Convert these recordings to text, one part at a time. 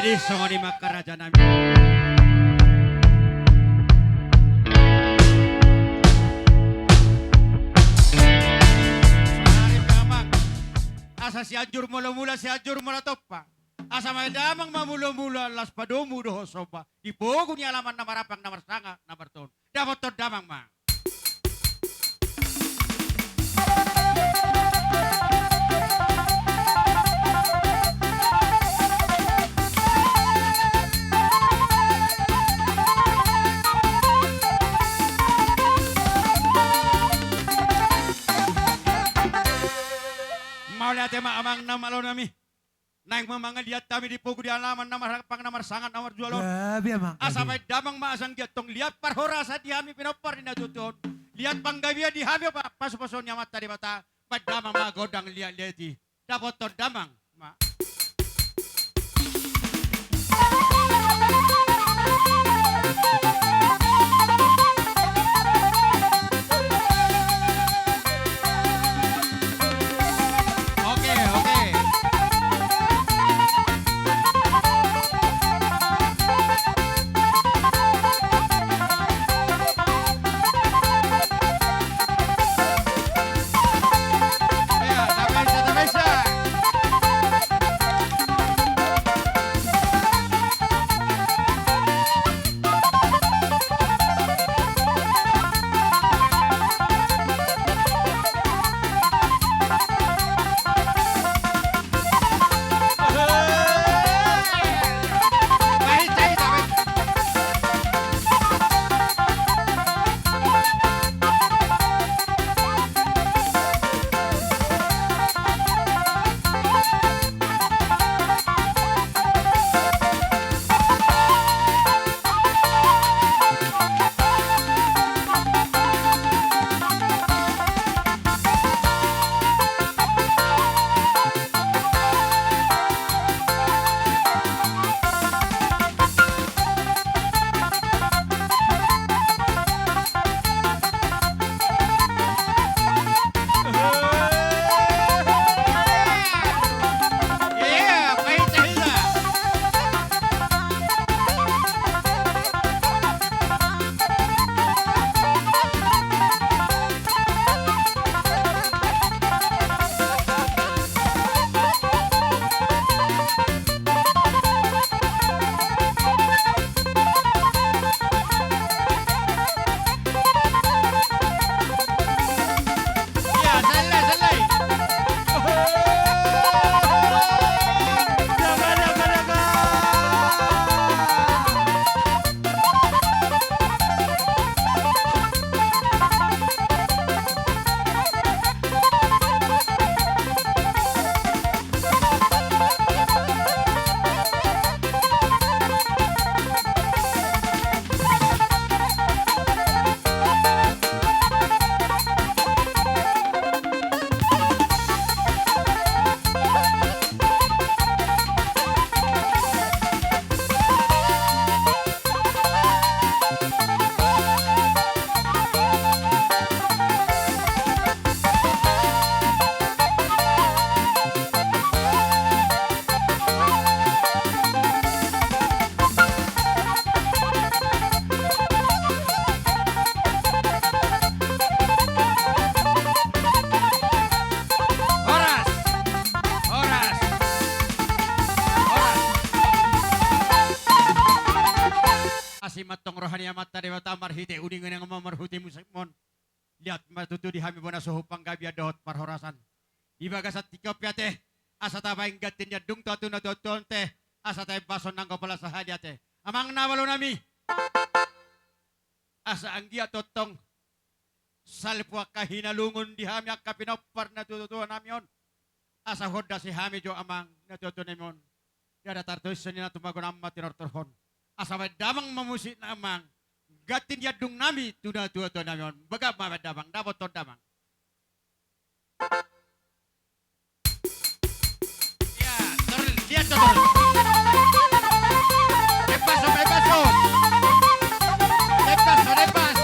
Iso ni makaraja namin. Sarip namang. Asa si Anjur mula-mula si Anjur mula topa. Asa may damang mamula-mula las padomu doho soba. Ipogo ni alaman na marapang na marsanga na marton. Dapat to damang ma. Ate maamang na malo nami. Naing mga liat kami di pugo di alaman na marapang na marsangat na marjualon. Grabe amang. Asa may damang maasang diat tong liat parhorasa di hami pinopar ni natutuon. Liat panggabia di hami pa paso-paso niya mata di mata. Padamang mga godang liat leti. Dapat to damang. Ma. Matong rohani amat tadi mata marhite uningan yang marhuti musikmon lihat matutu di hami bona sohu panggabia dohot parhorasan iba gasat tikop ya teh asa tabaing gatin ya dung tatu na toton teh asa tay bason nang kepala sahadia teh amang nawalo nami asa anggia totong salpua kahina lungun di hami akka pinopar na tututuan namion asa hoda si hami jo amang na tututuan namion yada tartois senina tumagon amma tinortorhon asal damang memusik namang gatin ya dung nami tuna tua tua namion bagap ma damang dapat ton damang ya lihat terus lepas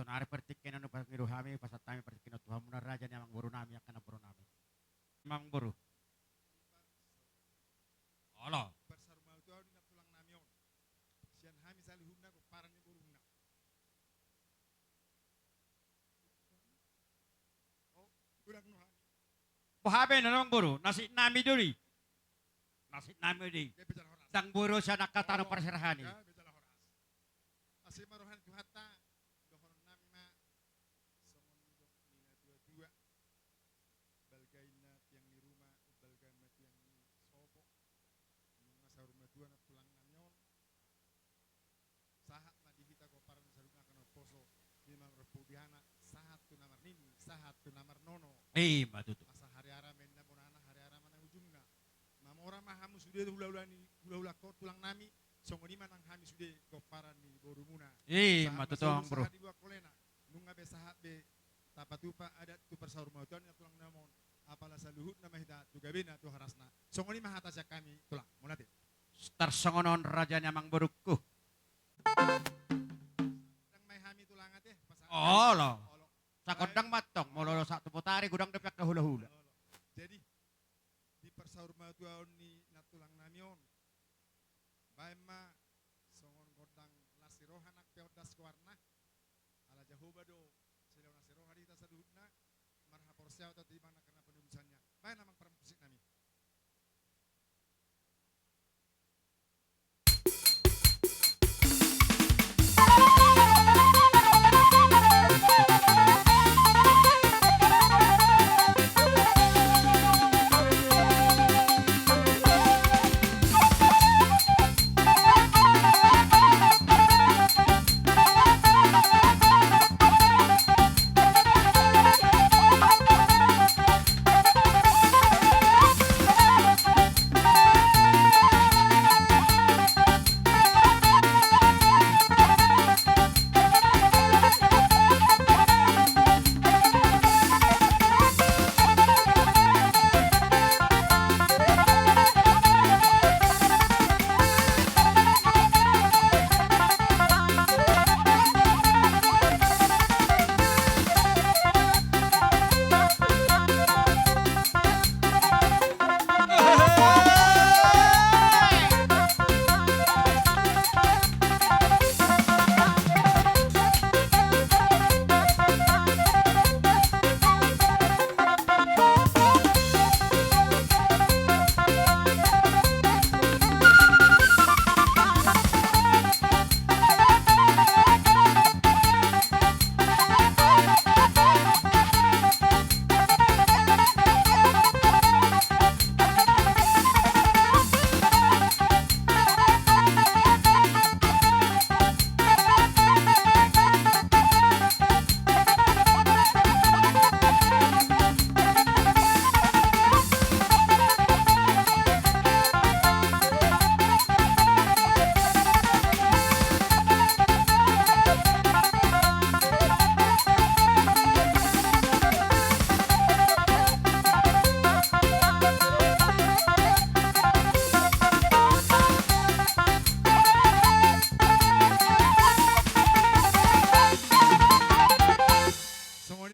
sonari pertikinan upah ngiruhami pasat kami pertikinan Tuhan muna raja ni amang buru nami akan buru nami. Amang buru. Allah. Persarumau tu ni nak tulang namion. Sian hami salihumna ko paran ni burungna. Oh, kurang no hami. Buhabe na nung buru, nasi nami duri. Nasi nami duri. Kaya bicara horas. Dang buru siya nakatano persirahani. Ya, bicara horas. Asih marohan tu hatta. Dohon nami ma. Songon ni dok nina dua-dua. Balgay na tiang ni rumah. Balgay na tiang ni sopo. Nung sa rumah dua na tulang namion. Sahat na dihita ko parang sa rumah ka poso. Di mang repudihana. Sahat tu namar nini. Sahat tu namar nono. Matuto. Asa hari-hari men na monana hari-hari mana ujungna. Mamora mah hamu sudah hula-hula ni hula-hula ko tulang nami songoni manang hami sudah ko paran ni borumuna. Matuto ang bro. Di buat kolena. Nunga be sahat be tapatupa ada tu persahurmautan ya tulang namon. Apalah saluhut nama hita tu gabena tu harasna. Songoni mah atas kami tulang monate. Star songonon raja ni amang buruku. Dang may hami tulang ate pasal. Allah. Sa kondang matong mololo sa tuputari gudang depek ka hula-hula. Jadi di persahurmautan ni natulang namion. Baima songon godang lasirohan ak peodas kuarna ala jahoba do silaw nasiroha di tasadudna marha porsiaw ta di mana kena penulisannya bae namang permusik nami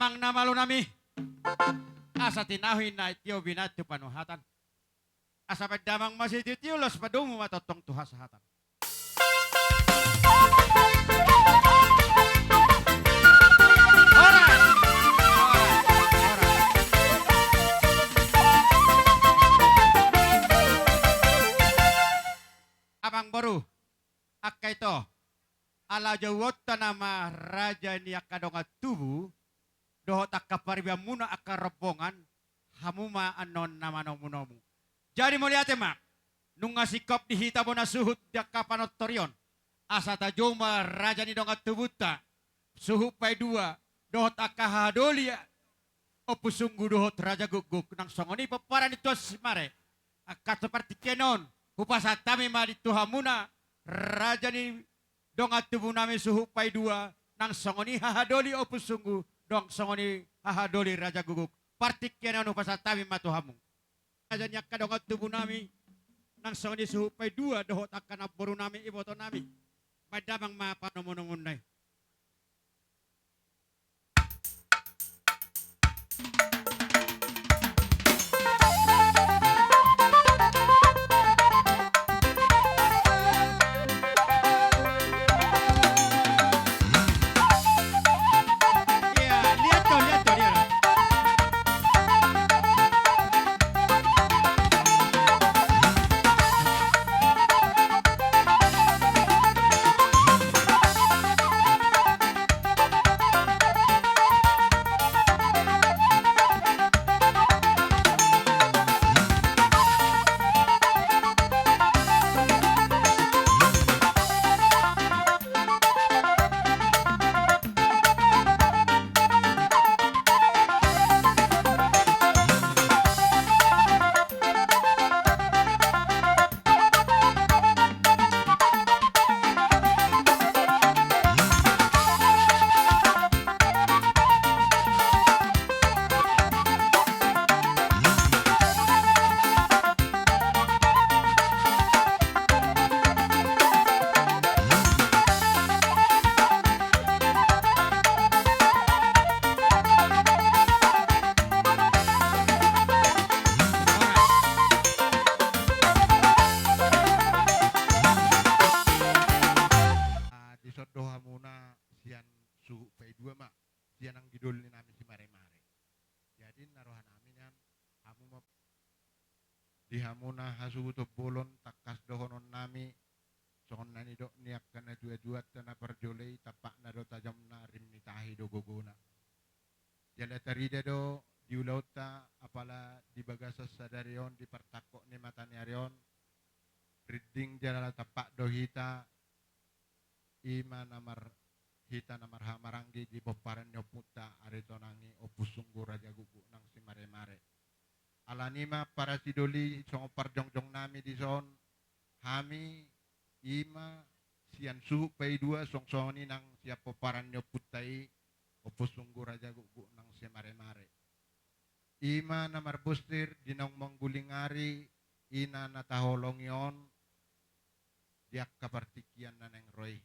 Mang namalu nami. Asa tinahin na itiyo binatyo panuhatan. Asa pagdamang masih itiyo los padumo matotong tuha sa hatan. Oras! Abang baru, akka ito, ala jawot nama raja ni akadonga tubu, dohot akka paribya muna akka robongan, hamuma anon nama nomu. Jadi mo lihat mak, nung ngasikop dihita mo na suhut di akka panotorion, asa tajoma raja ni donga tubuta, suhu pay dua, dohot akka hadoli, opusunggu dohot raja guguk, nang songoni paparan itu mare, akka seperti kenon, hupasa tami mari tuhamuna raja ni donga tubuh nami suhu pay dua nang songoni hahadoli opus sungguh dong songoni hahadoli raja guguk partik kenan hupasa tami matuhamu raja nyak donga tubuh nami nang songoni suhu pay dua dohot akan aboru nami iboto nami padamang mapa nomun-nomun nai hamuna sian suhu pay dua mak sian ang gidol ni namin si mare-mare. Jadi narohan namin yan hamu di hamuna hasuhu to bolon takas dohonon nami songon nani do niak kana dua-dua tana perjolei tapak na do tajam na rim ni tahi do gogona. Jala tarida do diulauta apala di bagasa sadarion di pertakok ni matani arion reading jala tapak do hita ima namar hita namar hamaranggi di peparan nyoputa aritonangi opusunggu raja gugu nang si mare-mare. Alanima para sidoli songo parjongjong nami di son hami ima sian suhu pay dua songsoni nang siap peparan nyoputai opusunggu raja gugu nang si mare-mare. Ima namar bustir dinong menggulingari ina nataholong yon diak kapartikian naneng roy.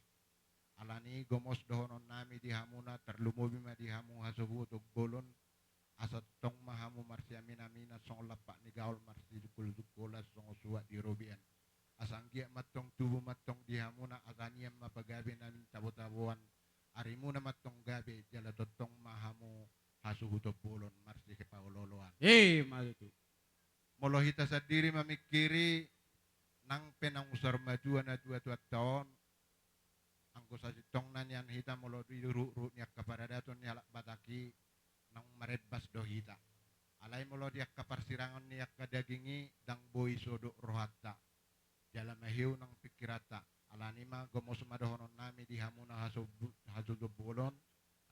Alani gomos dohonon nami di hamuna terlumubi ma di hamu hasuhu tuk bolon asat tong mahamu marsi amina song lapak ni gaul marsi dukul song suat di robian asanggia matong tubuh matong di hamuna asaniam mapagabe namin tabo-tabuan arimuna matong gabe jala totong mahamu hasuhu tuk bolon marsi ke pauloloan Malutu. molohita sadiri mamikiri nang penang usar majuan na dua tahun angko sa sitong nanyan hita molo ru niak kapada daton nyalak bataki nang marebas do hita alai molo diak kaparsirangan niak kadagingi dang boy sodok rohatta jala mahiu nang pikirata alani ma gomos madohonon nami di hamuna hasudo bolon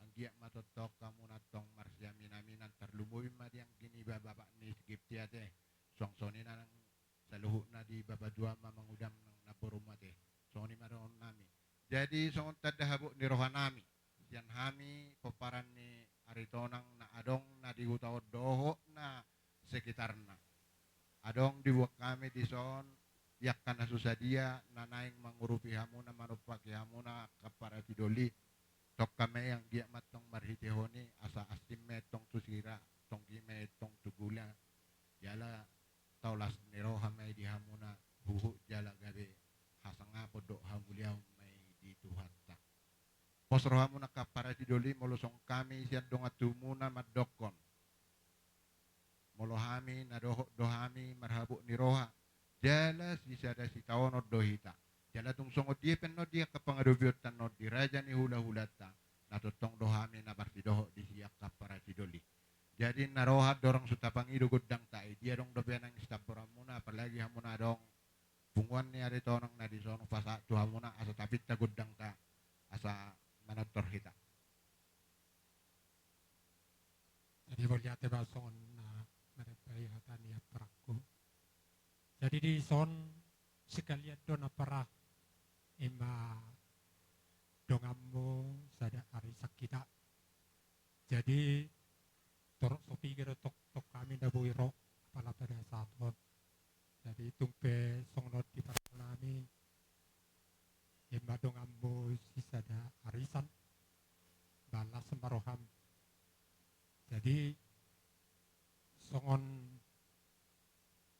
anggiak matotok kamu natong marsiaminanan terlumuin ma diang gini babak ni skiptiate songsoni nang saluhuk na di babadua ma mangudam nang naboruma teh soni madohonon nami. Jadi songon tadahabuk ni rohanami sian hami peparan ni aritonang na adong na di hutao doho na sekitarna adong di buat kami di son yakkan susah dia na naing mangurupi hamuna manupaki hamuna kapara tidoli tok kami yang dia matong marhitehoni asa asim metong tusira tong kime tong tugula jala taulas ni rohamai di hamuna huhu jala gabe hasanga podok hamuliau di Tuhan tak. Pos rohamu na kapara tidoli molosong kami sian dongatumuna madokon. Molohami na dohami marhabuk ni roha. Jala sisada si taonot dohita. Jala tungsong dia penno dia kapangadubiutan no di raja ni hula-hulata. Natutong dohami na barsidoho di siak kapara tidoli. Jadi naroha dorong sutapangido gudang tai. Dia dong dobenang istaporamuna apalagi hamuna dong bunguan ni ari tonong na di sono fasa tuhamuna asa tapit ta gudang ta asa manator hita. Jadi vogliate basong na merepay hatani aparaku. Jadi di son sekalian dona para ima dongammo sada ari sakita. Jadi torok sopi gero tok kami da buiro pala pada saton. Jadi tumpe songnot di nami ima dongammo sisada arisan balas semaroham. Jadi songon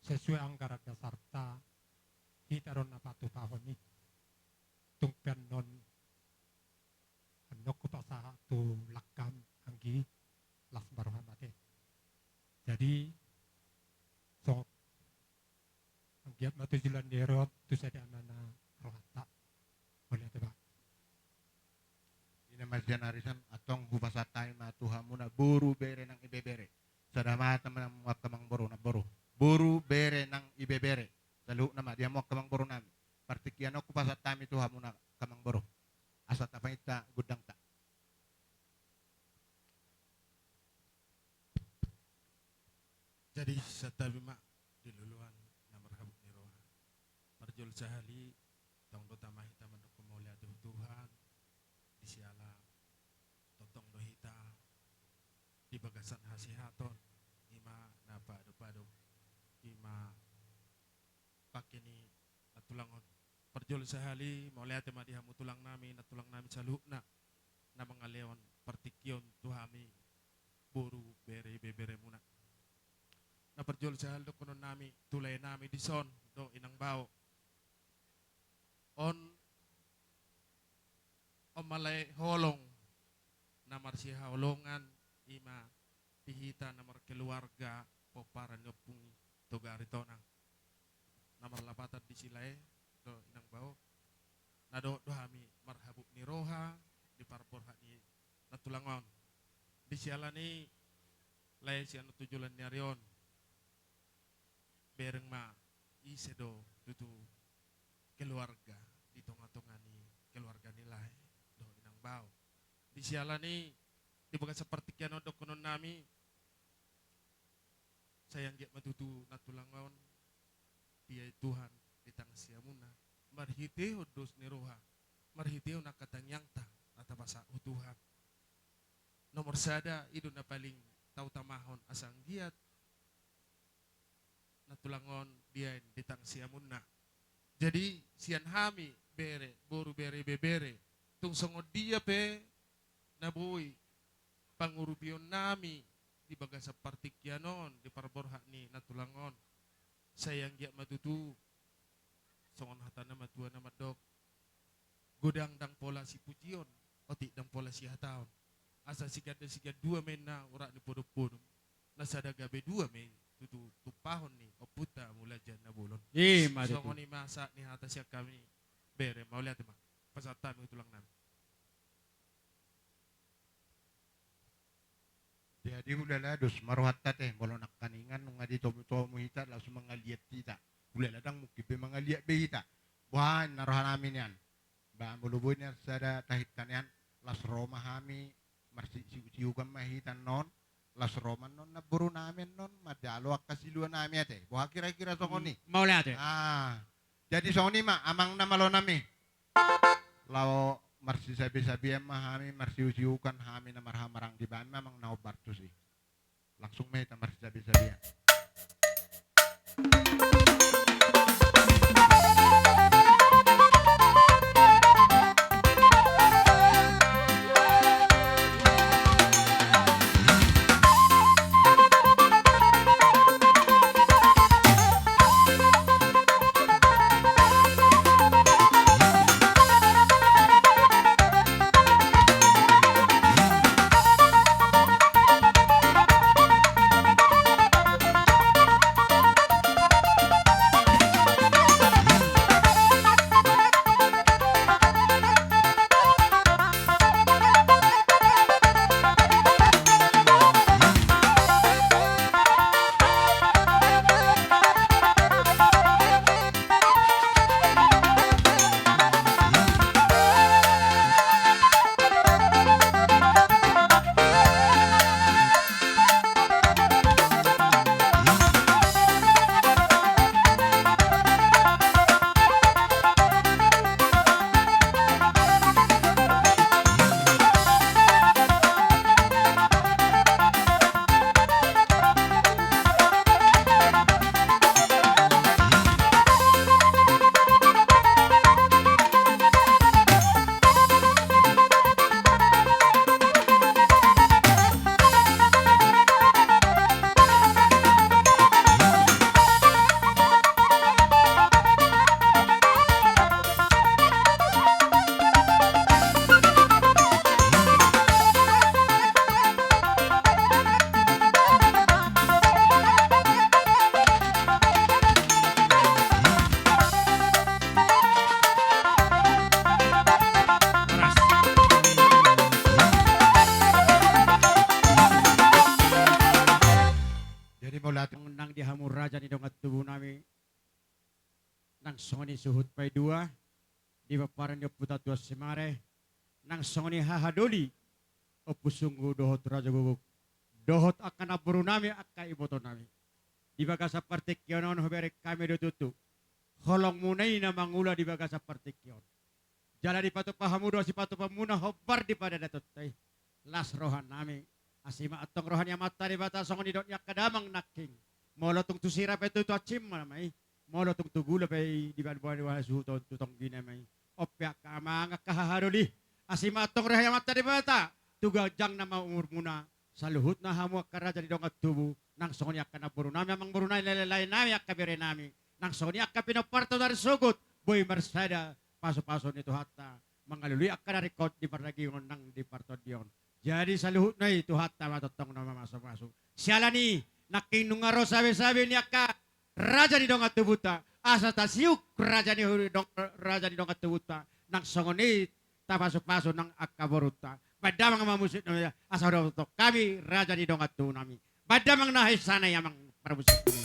sesuai anggaran dasarta kita ron napatu pahoni tumpen non anok pasaha tu lakam anggi las barohamate. Jadi so anggiat matu jilan derot tu sada nana rohata boleh tebak. Ina masyan arisan atong hubasatai ma tuhamuna buru bere nang ibebere. Sadama teman muak kamang boru na boru. Buru bere nang ibebere. Salu nama dia muak kamang boru nami. Partikian aku pasatami tuhamuna kamang boru. Asat apa ita gudang tak. Jadi satabi mak diluluan namar habuk ni roha. Parjol sahali tong do tamah hita mandok kumulia Tuhan di siala totong do hita di bagasan hasihaton ima na pado ima pakini natulang parjol sahali mau lihat ma dihamu tulang nami salukna na mangaleon partikion tuhami buru bere bebere muna na parjol sahal do kono nami tulay nami di son do inang bao on malay holong namar si haulongan ima pihita namar keluarga poparan nyopungi togari tonang namar lapatan di silay do inang bau nado do hami marhabuk ni roha di parporha ni natulangon di sialani lay si anu tujulan ni arion bereng ma isedo tutu keluarga di tonga-tonga ni keluarga nilai do inang bau di sialani di bukan seperti kiano do konon nami sayang giat matutu natulangon dia Tuhan di tang siamuna marhite dos ni roha marhite na katang yangta atau basa Tuhan nomor sada ido na paling tau tamahon asang giat natulangon dia di tang siamuna jadi sian hami bere boru bere bebere tung songod dia pe nabuy pangurupion nami di baga sa partikyanon di parborha ni natulangon sayang giat matutu songon hata na matua na madok godang dang pola si pujion oti dang pola si hataon asa sigad dua men na ura ni podo-podo nasada gabe dua men tutu tupahon ni oputa mula jan na bulon songon ni masa ni hata siya kami bere maulihat ma pasatan itulang namin. Jadi ulala dos maruhat tate bolo nakkaningan nung adi tomu hita langsung mangaliat kita. Ulala dang mukibe mangaliat be hita. Buhan narohan namin yan. Ba muluboy niya sada tahit kanian las Roma hami marsi siugan mahitan non las Roma non naburu namin non madalo akasiluan namin ate. Buha kira-kira songoni. Maulihat ya. Jadi songoni ma amang namalo nami. Lao marsi sabi-sabi mahami marsi usiukan hami na marhamarang di ban memang naobar tu sih langsung meta marsi sabi-sabi. nang dihamur raja ni dongat tubuh nami nang songoni suhut pai dua di paparan yo puta tua semare nang songoni hahadoli opusunggu dohot raja guguk dohot akan aburu nami akai iboto nami di bagasa partikionon hoberek kami dotutu holong munai na mangula di bagasa partikion jala di patu pahamudo si patu pamuna hobar di pada datutai las rohan nami asima atong rohan yang mata di bata songoni dot yak kadamang naking molo tung tusira pe tu acim mai molo tung tugula pe di ban ban wa su to tong gina mai opya kamanga kahahadoli asima atong rohan yang mata di bata tuga jang nama umur muna saluhut na hamu karaja di dongat tubuh nang songoni akan aburu nami amang buru nai lelai nami akabere nami nang songoni akapino parto dari sugut boy marsada paso-paso nito hatta Mangalului akan dari kot di pardagion nang di partodion. Jadi saluhut na itu hatta matotong nama masuk-masuk. Siala ni nakinungaro sabi-sabi ni akka raja di dongat tubuta. Asa tasiuk raja di dongat tubuta. Nang songoni tapasuk-pasuk nang akka boruta. Pada mga mamusik na asa to kami raja di dongat tu nami. Pada mga nahay sana yamang parabusik kami.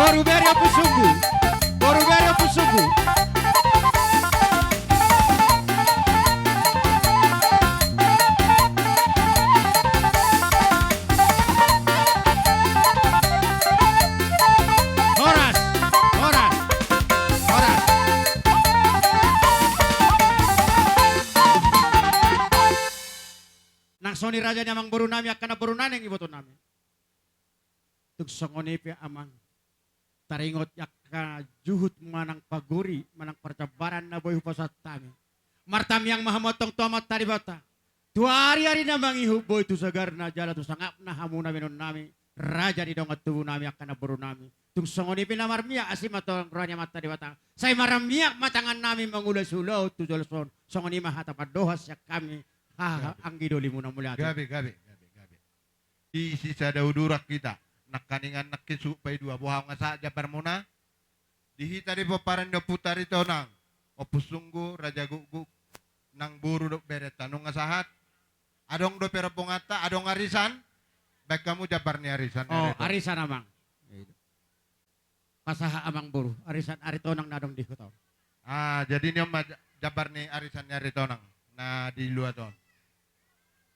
Boruberi apa sungguh? Horas. Nang soni raja nyamang boru nami akan boru naneng iboto nami. Tuk songoni pe amang. Taringot yakka juhut manang paguri manang percabaran na boy hupasat tami. Martam yang mahamotong tuamat tadi bata. Tua hari-hari na mangihu boy tu sagar na jala tu sangap na hamuna menon nami. Raja di dongat tubuh nami akan naburu nami. Tung songoni pinamar miya asim atong rohnya mata di bata. Saya maramiak matangan nami mengulai sulau tu jolson. Songoni mahata padohas yak kami. Ang gidoli muna mula. Gabi. Di sisa daudurak kita. Nakaningan nakisu pay dua buhaw nga sa jabar muna. Dihita di paparan do putar ito nang opusunggu raja guguk nang buru do beret tanong nga sahat. Adong do pero pungata, adong arisan. Baik kamu jabar ni arisan. Oh, arisan amang. Pasaha amang buru. Arisan arito nang nadong dihutaw. Jadi niyo jabar ni arisan ni arito nang na di luar ton.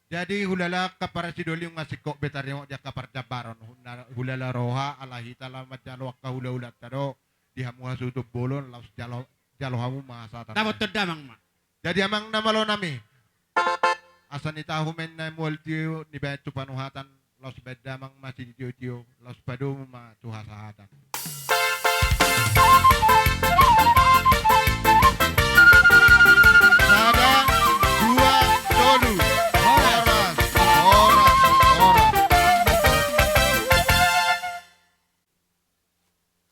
Jadi hulala kapara si doli yung ngasiko betari mo dia kapar jabaron hulala roha alahita la majalo ka hula-hula tado dihamu hasutup bolon laus jalo hamu mahasatan. Tapos terdamang ma. Jadi amang namalo nami. Asan itahu men na multiyo ni betu panuhatan laus bedamang masih tiyo laus padu ma tuhasahatan. Sada dua dolu.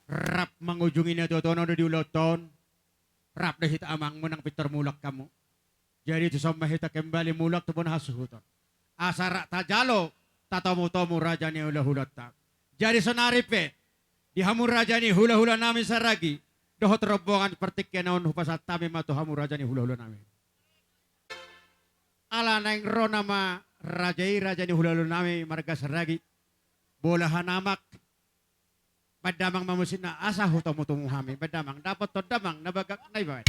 Rap mangujungi na totono di uloton. Rap dahit amang menang Peter mulak kamu. Jadi itu sama hita kembali mulak tu pun hasuhuton. Asara tajalo tatamu-tamu raja ni hula-hula tak. Jadi sonaripe dihamur raja ni hula-hula nami saragi. Dohot rombongan pertiknya naon hupasat tami matu hamur raja ni hula-hula nami. Ala naing ro nama raja ni hula-hula nami marga saragi. Bolahan namak. Padamang mamusin na asa hutamu-tumu hami. Padamang dapat to damang nabagak na iba.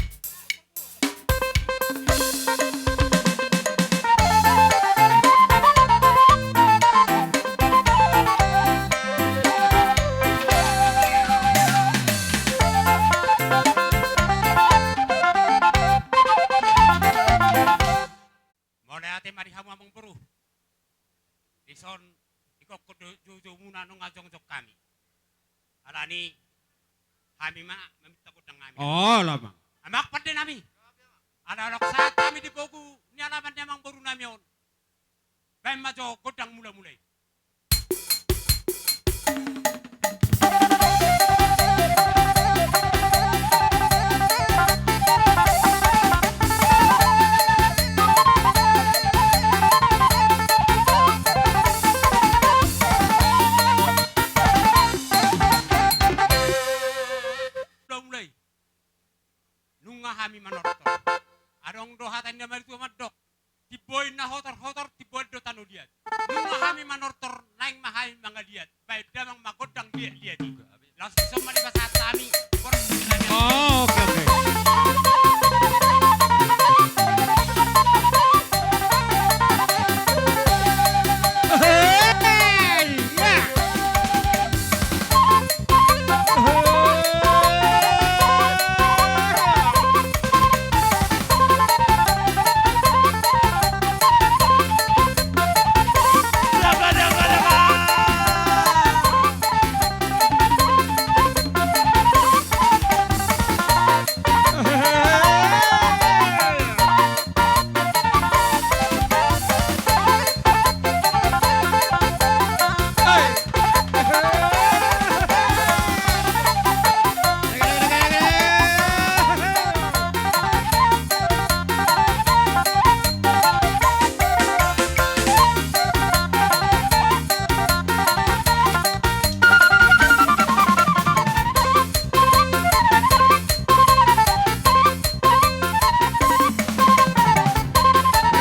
Mulai ate marihamu among puru. Dison ikok kudu muna nung ajong-jok kami. Alani, kami meminta kudang kami. Oh, lama. Amak pada nami. Anak saat kami di Bogu, ni alaman memang baru nami on. Baik majo kudang mula-mulai. na hotor-hotor ti bodo tanu diat. Nung kami manortor naing mahay mga diat. Baik damang magodang diat di. Langsung semua di pasat kami. Boros nilanya. Oh, oke. Hey, ya.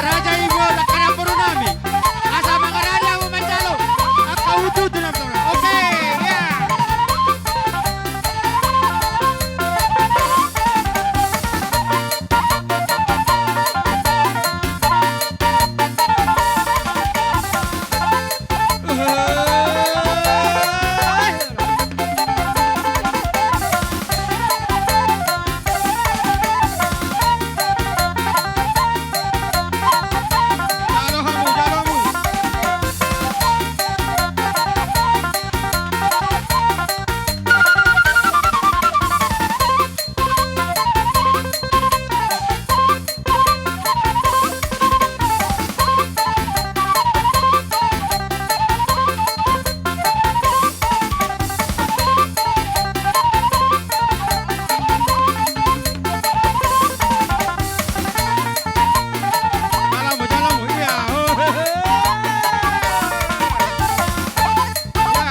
Raja Ibu lakana puro nami. Asa mga raja mo manjalo. At kautud na ito. Okay, yeah. Jalo hamu, jalo hamu. Jalamu, jalamu, iya. Ya.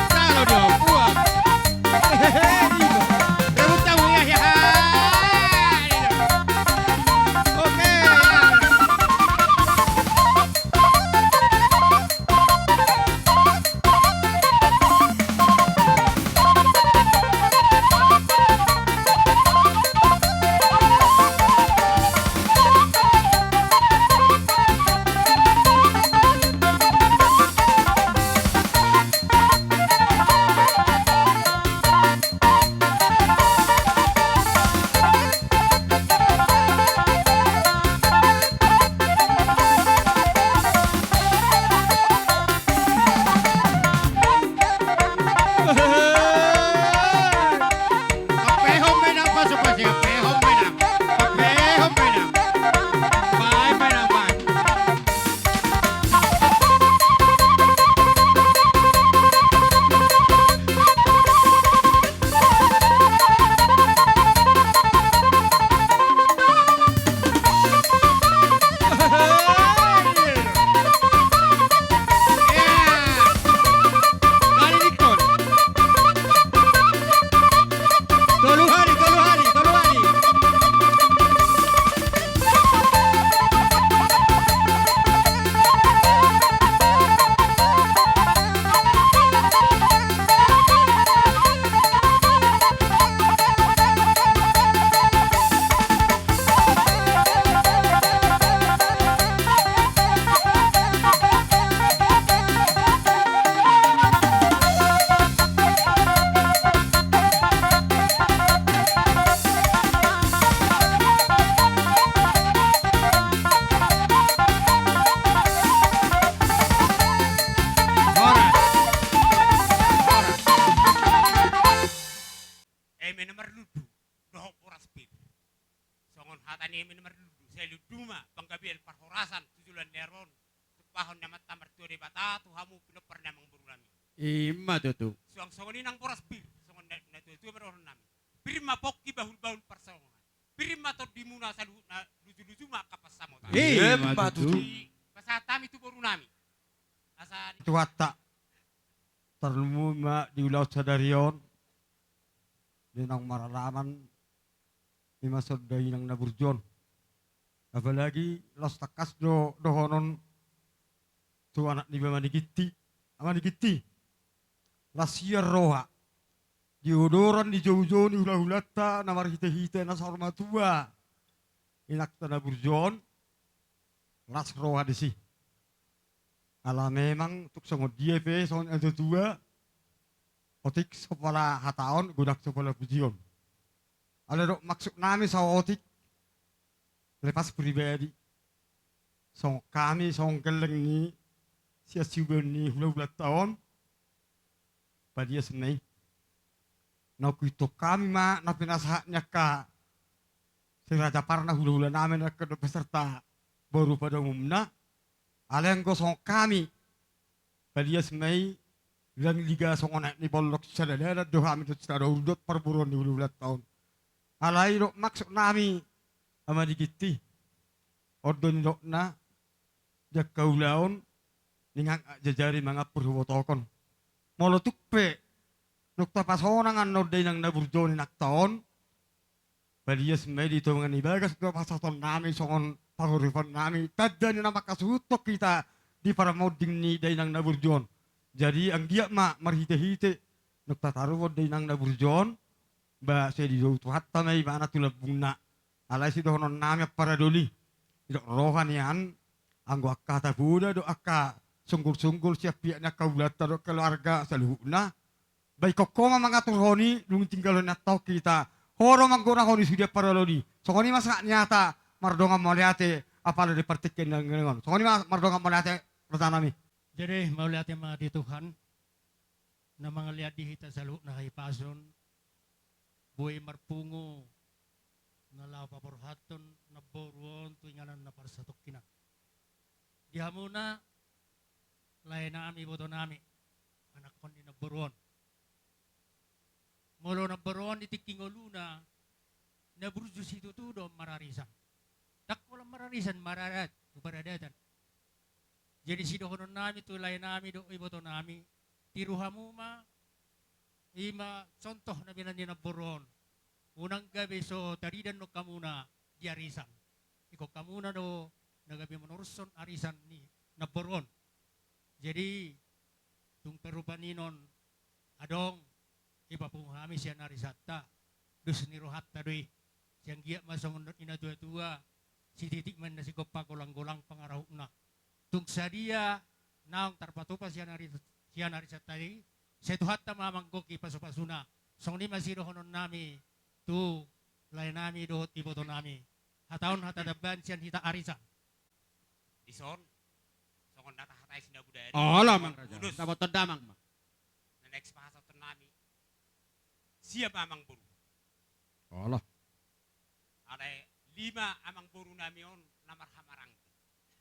Jalo dong, kuat. Rebut kamu ya, ya. Oke, ya. Kapehong menang pasok pa siya. Kapehong menang. Kapehong menang. Bye, menang, bye. Yeah. Kali Nikon. Tolu hari, tolu hari, tolu hari. Horas. Horas. Eme nomor ludu. Dohok oras pip. Songon hatani eme nomor ludu. Saya luduma. Panggabian parhorasan. Tujulan neron. Tupahon namat tamar tuh bata. Tuhamu pinopar namang burulami. Ima tutu. Songon inang poras pip. Songon na tuh meron nami. Pirma pokki bahul-bahul parsongan. Pirma to dimuna sa luju-luju mak kapas samota. Ima tutu. Pasatami itu baru nami. Asa Tuwata. terluma di ulau sadarion dinang maralaman imasod day nang naburjon apalagi los takas dohonon tu anak ni manigiti lasiar roha diodoran di jauh-jauh ni hula-hulata na marhite-hite na sa tua inakta na burjon las roha desi ala memang tuk sangod dia pe son itu tua otik sepala hataon gudak sepala pujion ala dok maksud nami sa otik lepas pribadi song kami song keleng ni sia siuban ni hula-hula tahun padia senai na kuito kami ma na pinasahnya ka siraja parna hula-hula namin na peserta baru pada umumnya aleng gosong kami padia senai dan liga songonak ni bolok sadada do kami tu sada udot perburuan di hula-hula tahun alai dok maksud nami ama dikiti ordon dok na jak kaulaon ningang jajari mga purwotokon molotuk pe nukta pasonangan no day nang naburjo ni naktaon baliyas may dito mga nibagas do pasaton nami songon pagurifan nami tadda ni na makasutok kita di para moding ni day nang naburjon jadi ang dia marhite-hite nukta taruwod day nang naburjon ba se di do hatta may mana tulabung na alay si dohonon nami para doli idok rohan yan anggo akka tabuda do akka sunggul-sunggul siap pihaknya kaulata do keluarga saluhuna baik kokoma mangatur honi lung tinggalon na tau kita horo manggona honi sudia para lodi sokoni masa nyata mardonga moliate apala di partikin ng ngon sokoni mardonga moliate pertanami Jadi maulihat mga di Tuhan na mga lihat di hita sa luhuk na haipason buhay marpungo na lapaporhaton na boruon tuinganan na parsatok kina. Diha muna lain na ami boto nami anak kon di na boruon. Molo na boruon itiking uluna na burjus itu tu do mararisan. Tak wala mararisan mararat paradatan. Jadi si dohonon nami tu lain nami do iboto nami tiruhamu ma ima contoh na binan na boron unang gabi so taridan no kamuna di arisan iko kamuna do nagabi menurson arisan ni na boron jadi tung perupaninon adong iba pungami siya narisata dus ni rohatta doi siyang giya masangon ina tua-tua si titik man na si kopa golang-golang pangaraw na tung sadia naong tarpatupa siya narisat tadi setuhat ta mamangko ki pasupasuna song ni masiro honon nami tu lain nami do iboto nami hataon hatadaban siyan hita arisan Dison, songon data hatay sinda budaya. Allah mang raja dapat terdamang ma Na next pasal to nami. Siya amang buru. Allah Ada 5 amang buru nami on namar hamarang.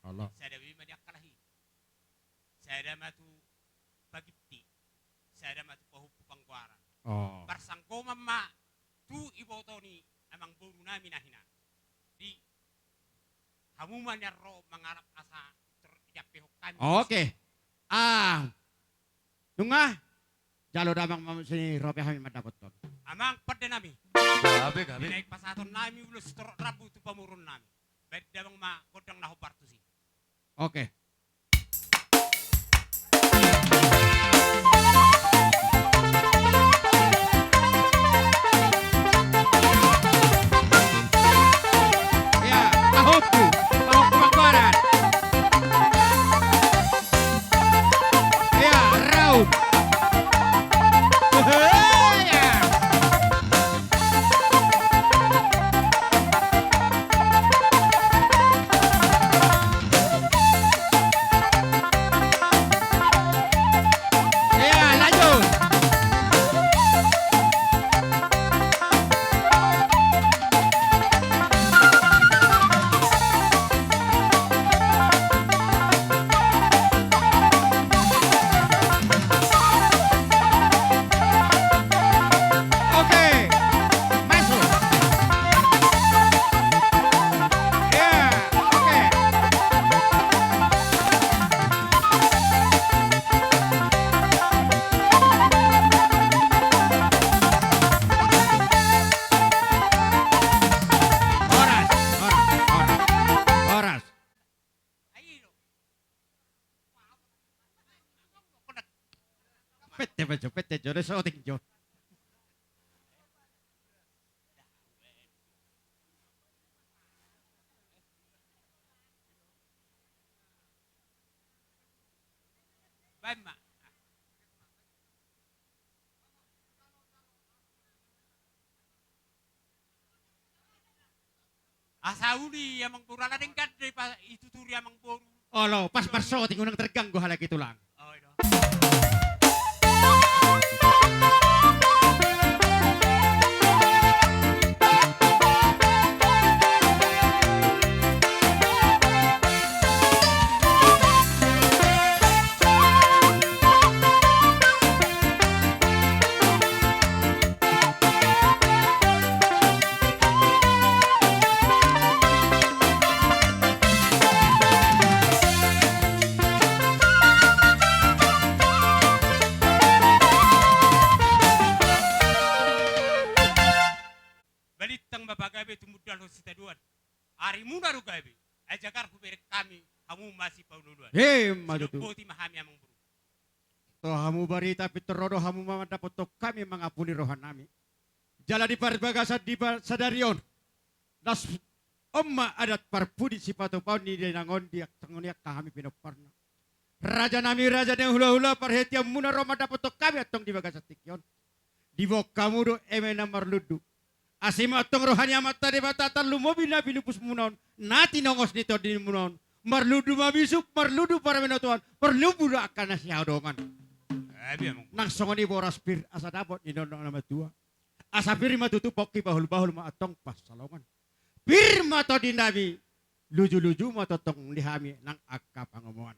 Allah Saya ada 5 dia kalahi. Saya ada matu bagipti. Saya ada matu pahupu pangkuaran. oh Barsangko mama tu iboto ni amang buru nami nahina. Di hamuman ya ro mangarap asa terjapihok kami. oke nunga jalo damang mamsi rope kami madapot ton Amang pada nami. Gabe, gabe. Naik pasaton nami ulus terok rabu tu pamurun nami. Baik damang ma kodang nahobar tu si. oke ya tahuku pangkuaran ya raut ya supet jo so ting jo. Baik, Mak. Asauli yang mengpura lading kan dari itu turi yang mengporu. Olo, pas perso ting unang terganggu halagi tulang. Oh, itu. Balitang babagabe tumudal ho sita duan. Ari muna ro gabe. Ajakar ku berek kami, kamu masih paululuan. Madu tu. Boti mahami amang buru. To hamu barita pitorodo hamu mamadapat to kami mangapuni rohan nami. Jala di parbagasan di sadarion. Das Omma adat parpudi si pato pau ni denangon diak tangoniak kami pinoparna. Raja nami raja yang hula-hula parhetiam muna roma dapat to kami atong di bagasan tikyon. Di bok kamu do emena marludu. Asima atong rohani amata de batatan lumobi na pinupus munon. Nati nongos nito di munon. Marludu mabisuk, marludu para menotuan. Perlubu akan nasi hadoman. Abi amang. Nang songoni boras pir asa dapot ni nono nama tua. Asa pir matutupok ki bahul-bahul ma atong pas salongan. Pir mato di nabi. Luju-luju mato tong lihami nang akka pangomoan.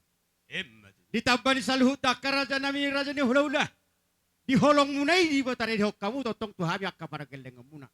Madu. Ditambah ni saluhu takar raja nami raja ni hula-hula. Di holong munai di batari di kamu totong tuhami akka para geleng muna.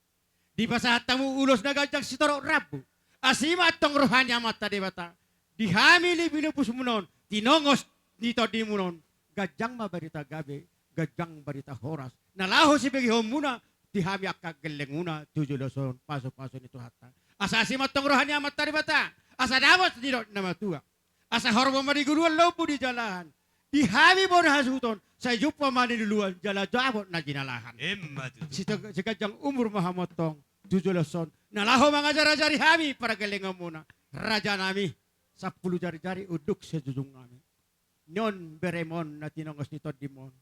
Di pasatamu ulos na gajang sitorok rabu. Asima tong rohani amata di bata. Di hamili binupus munon. Tinongos nito di munon. Gajang mabarita gabe. Gajang barita horas. Nalaho si bagi muna. Di hami akka geleng muna. 7 loson. Paso-paso nito hata. Asa asima tong rohani amata di bata. Asa dapat nito nama tua. Asa hormo mariguruan lopo di jalahan. Di hami mo na hasuton. Sa yupa maniluluan. Jala jabot na ginalahan. Madu. Si kajang umur mahamotong 7 loson. Nalaho mga jari-jari hami para galingan muna. Raja nami 10 jari-jari uduk sa jujung nami. Non beremon na tinongos nito dimon.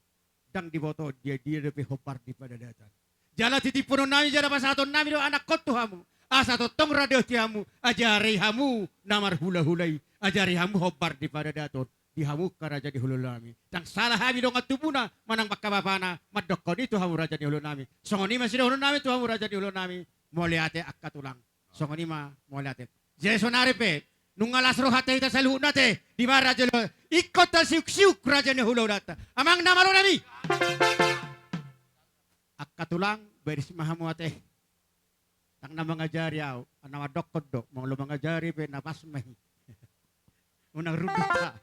Dang diboto dia lebih hopar di pada datan. Jala titipunon nami jala pasaton nami do anak kotu hamu. Asa totong radio tihamu. Ajari hamu namar hula-hulay. Ajari hamu hopar di pada daton. Di hamu ka raja di hulu nami. Dang salah hami dong atubuna. Manang makabapana. Madokon itu hamu raja di hulu nami. Songoni masih di hulu nami tu hamu raja di hulu nami. Moliate akka tulang. Songoni ma moliate. Jeso naripe. Nung alas roh hati ita sa luhut nate. Di ba raja lo. Ikot ta siuk-siuk raja ni hulu data. Amang namalo nami. Akka tulang. Beris mahamu ate. Tang na mga jari aw. Anawa dokod do. Mga lo mga jari pe napasmahi. Unang ruduta.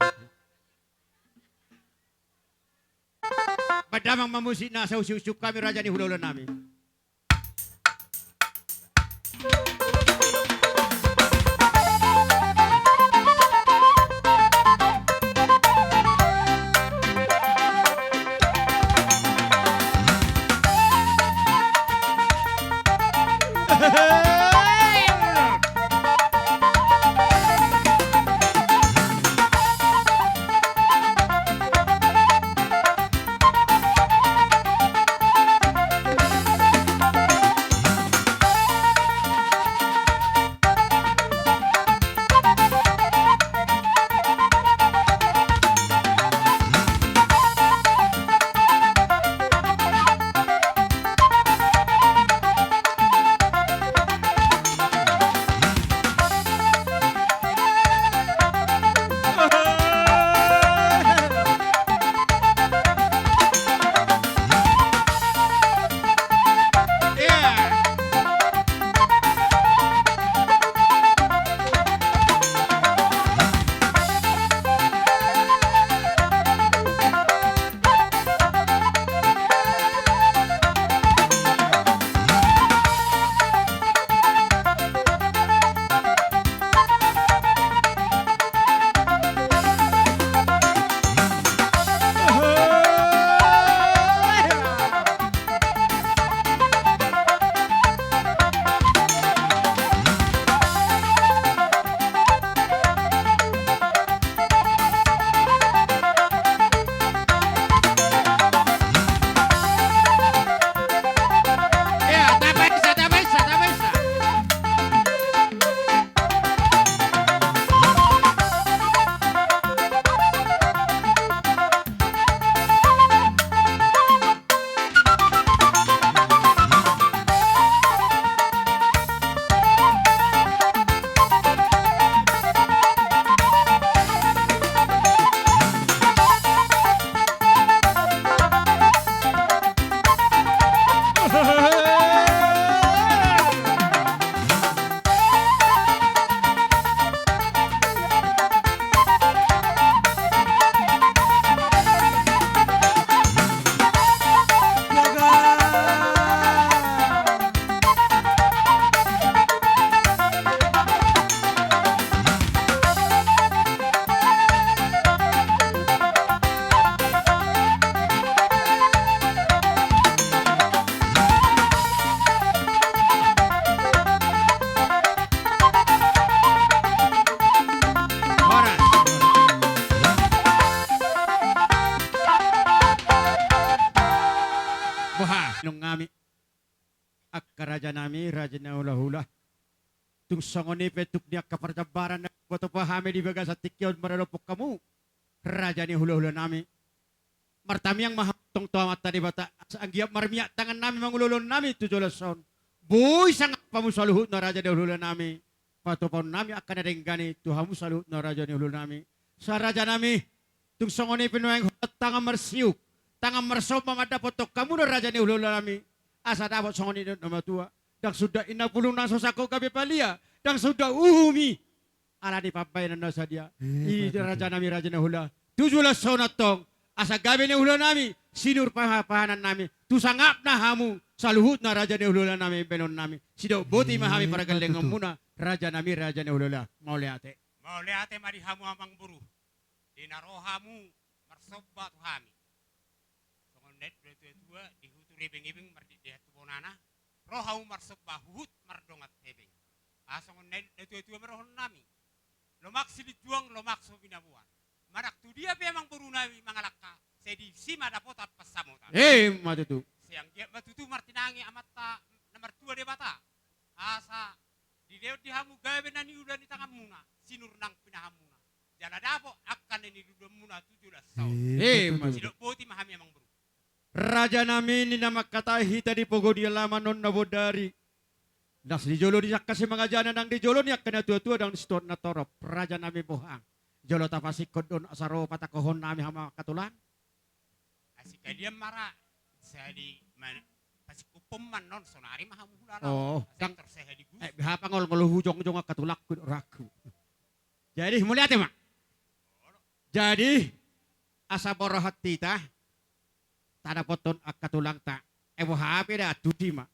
Padamang mamusik na sa usyuk kami raja ni hulu nami. nung ngami. Akka raja nami, raja na hula-hula. Tung songoni petuk niya kapartabaran na boto pahami di baga sa tikyon maralopok kamu. Raja ni hula-hula nami. Martami ang mahatong tuamat tadi bata. Sa anggiyap marmiyak tangan nami mangululon nami tujolason. Boy sangat pamusaluhut na raja ni hula nami. Patupon nami akan nadenggani tuhamu saluhut na raja ni hula nami. Sa raja nami, tung songoni pinuang tangan marsiuk. Tangan marsob mamadapotok kamu na raja ni hula nami. Asa dapat songoni nama tua. Dan sudah inapulung nang sosako kabe palia. Dan sudah uhumi. Ala di papai nanda sadia. Ini raja nami raja ni hula. Tujulah sonatong. Asa gabi ni hula nami, sinur pahapahanan nami, tu sangap na hamu, saluhut na raja ni hula nami, benon nami. Sido boti mahami para galengam muna, raja nami, raja ni hula, maule ate. Maule ate mari hamu amang buru. Dinaro hamu, marsoba tu hami. Songon net dua dihutu rebeng-ebeng mardi dehat bonana. Roh hamu marsoba huhut mardongat hebeng. Songon net dua merohon nami. Lomak silit juang, lomak sobinabuan. Marak tu dia memang berunawi mangalaka. Sedi sima dapot apa samota. Matu tu. Siang dia matutu martinangi amata nomor 2 de bata. Asa di deo di hamu gawe nani udah di tangan muna. Sinur nang pinahamuna. Jala dapo akan ini udah muna 17 tahun. Matu tu. Sidok boti mahami emang bro. Raja nami ni nama katahi tadi pogo dia lama non nabodari. Das di jolo di kasi mga jana nang di jolo niya kana tua-tua dang di store na torop. Raja nami bohang. Jolo tapasikod doon asaro patakohon nami hama katulan. Asik dia marah. Saya di mana pasikupom man non sonari mahamu hulala. Oh, Sektor saya di gus. Hapangol hujong-hujong katulak kun raku. Jadi mulia ate mak. Jadi asa borohat tita tada poton akatulang ta. Ewo hape da tudi mak.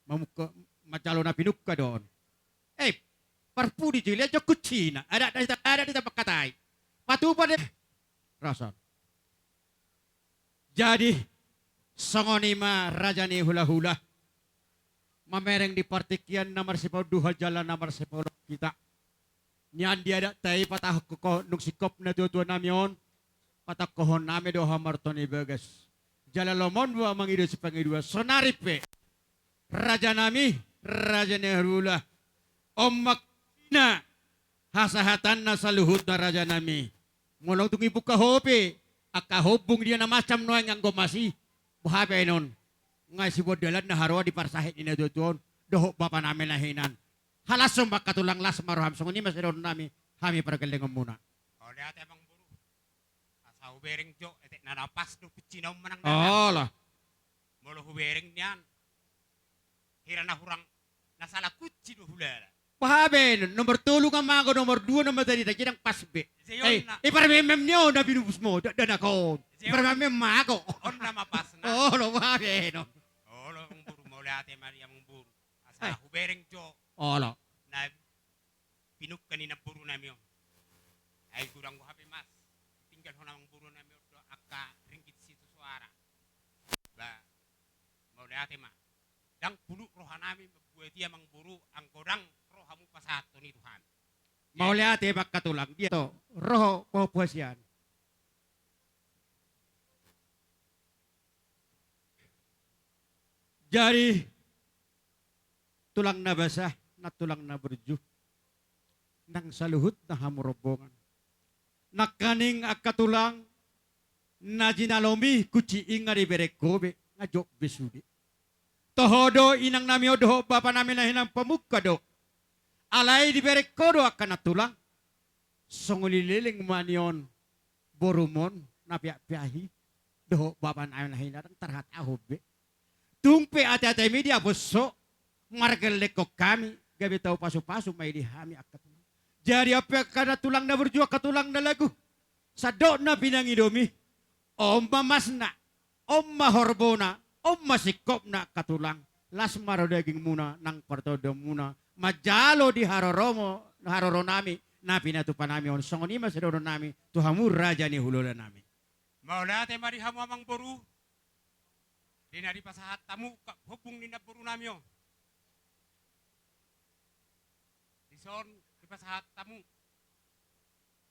Mamuka macalo na pinukka doon. Parpudi jili aja kucina. Ada di tempat katai. Patupa deh. Rason. Jadi songonima raja ni hula-hula. Mamereng di partikian nomor 10 duha jalan nomor 10 kita. Nyan dia ada tay patah ko nung sikop na tuwa namion. Patah kohon nami doha martoni bagas. Jala lomon dua mangido si pangidua. Sonaripe. Raja nami. Raja ni hula. Omak na hasahatan na saluhut na raja nami. Ngolong tungi buka hope. Akahobong dia na macam noang ang gomasi. Buhape nun. Ngay si bodalan na harwa di parsahit ina doon. Doho bapa namin na hinan. Halas sumbak katulang las maruham. So ni masiron nami. Hami paragalingan muna. Oleh ate emang buru. Asa hubereng jo. Etek nanapas do kucinaw manang lah. Molo hubereng niyan. Hira na hurang. Nasala kuci do hulala. Pahabe, nomor 3 nga mago, nomor 2 na matari, tagi ng pasbe. Iparamemem niyo na binubus mo, dan ako. Iparamemem mago. On na mapas na. Lo, pahabe, no. Lo, ang buru mo ate Maria mong buru. Asa hubereng jo. Lo. Na pinuk kanina buru namin yun. Ay kurang ko happy mas. Tinggal ho namang buru namin yun. Aka ringgit situ suara. Ba, mo ate ma. Dang puno roha namin, mabuhay dia mang buru, ang kodang rohamu pasato ni Tuhan. Mauli ate bakatulang dia to roho popuasyan. Jadi tulang na basah na tulang na berju nang saluhut na hamurobongan. Nakaning akatulang na jinalomi kuci inga di berekobe ngajok besudi. Tohodo inang nami odoho bapa namin na hinang pamukado. Alay di berekodo akan natulang. Songulililing manion borumon na piahi. Doho bapa namin na hinang tarhat ahobe. Tungpe ate-ate media boso. Margeleko kami. Gabi tahu pasu-pasu may dihami akatulang. Jadi apa kada tulang na berjuang katulang na lagu. Sadok na pinangidomi. Om mamasna. Om mahorbona. Om masikop na katulang. Las maro daging muna nang partodo muna. Majalo di haroromo. Haroro nami. Napi na tupa nami. On songoni masidoro nami. Tuhamu raja ni hulula nami. Maula te marihamu amang boru. Dinari pasahat tamu hubung nina boru nami yo. Dison di pasahat tamu.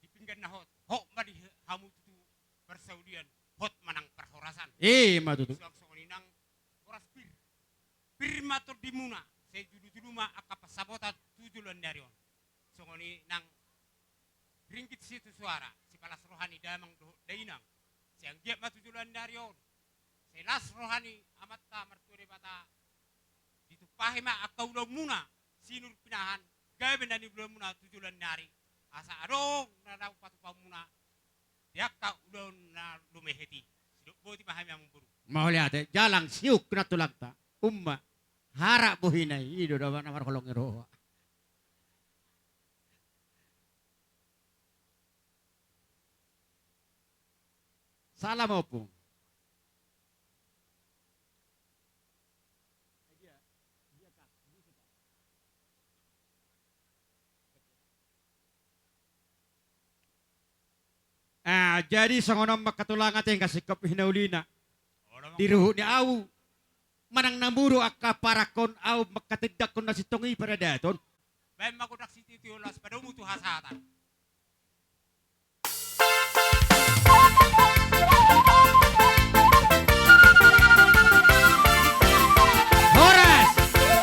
Dipinggan na hot. Hok madi hamu tutu bersaudian. Hot manang perhorasan. Matutu. Suang songoninang horas bir. birma to dimuna se judu-juduma akka pasabota tujulan narion songoni nang ringgit situ suara si palas rohani damang dainang si anggiat matujulan narion si las rohani amatta marturi bata ditupahi ma akka ulo muna sinur pinahan gabe nani ulo muna tujulan nari asa adong na daw patupang muna yakka ulo na lumeheti sidok boti pahami among buru Mahuli jalang siuk na tulagta. Umma harap buhinay ido daw na markolong iroha. Salam mo po. Jadi sangonong makatulang ating kasikap hinaulina. Diruhu ni au manang namuro akka parakon au makatidak kon nasitongi pada daton. bae magudak siti tiolas pada umutu hasatan Horas!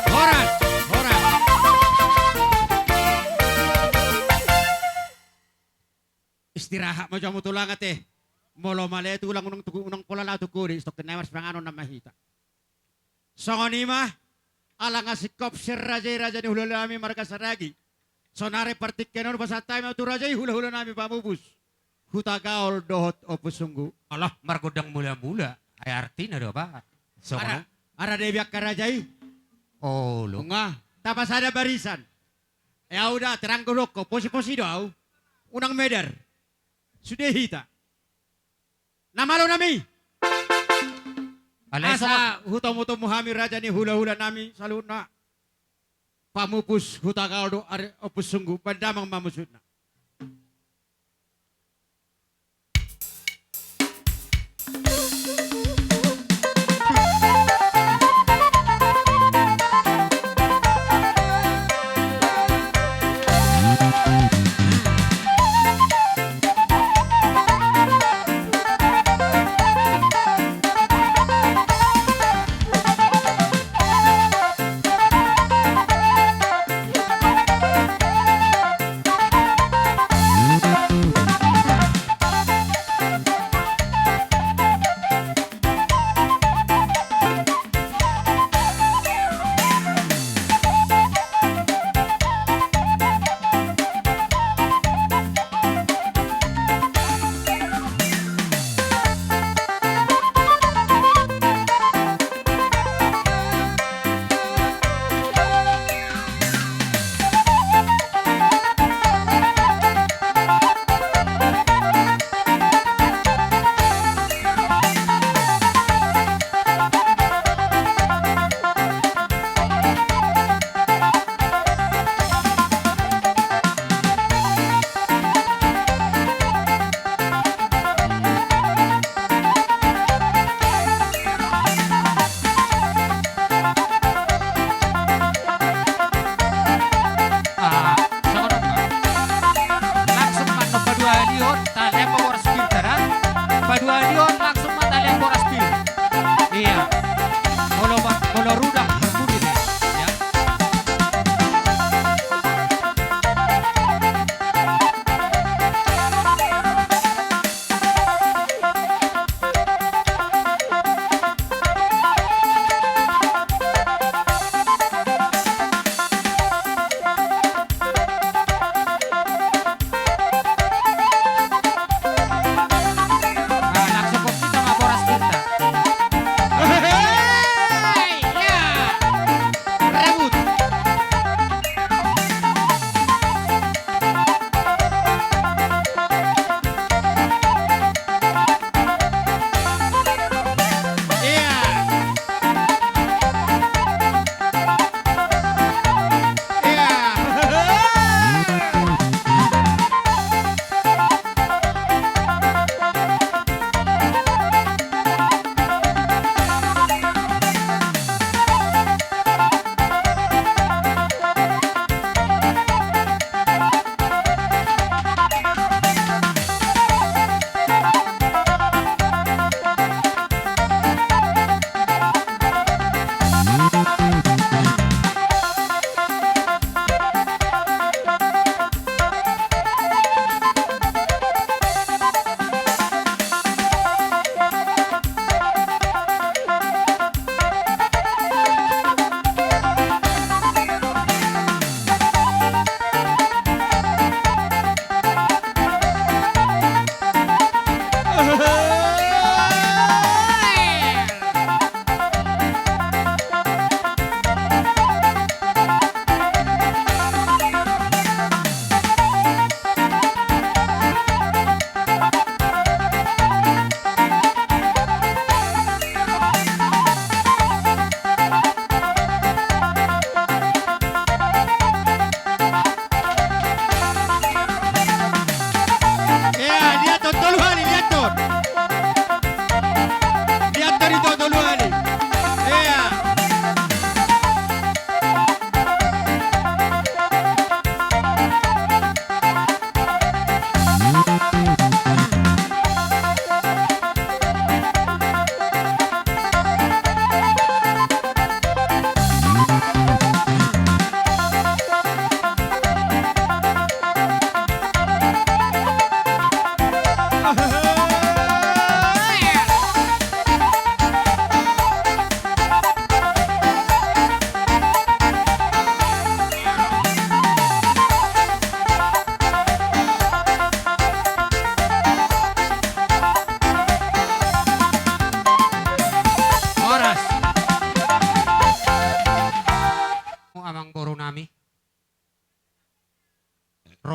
Horas! Horas! Istirahat mo dyan mo tulang ate. Molo mali tulang unang pula na tukuri. Stok kinamars pangano na mahita. So ngonima, alang nga si Kop si Raja ni hula nami marga saragi. So nari partik kenon basa tayo tu Raja hula nami pamubus. Hutagaol dohot opus sunggu. alah margodang mula-mula ay arti na do ba so Ara debiak ka Rajai. oh lo Nga, tapas ada barisan. Ya udah, terang ko, posi-posi daw. Unang medar. Sudah hita. Namalo nami. alay so Asa hutom-hutom muhami raja ni hula-hula nami saluna. Pamupus hutagaldo are opus sungguh pandamang mamusud na.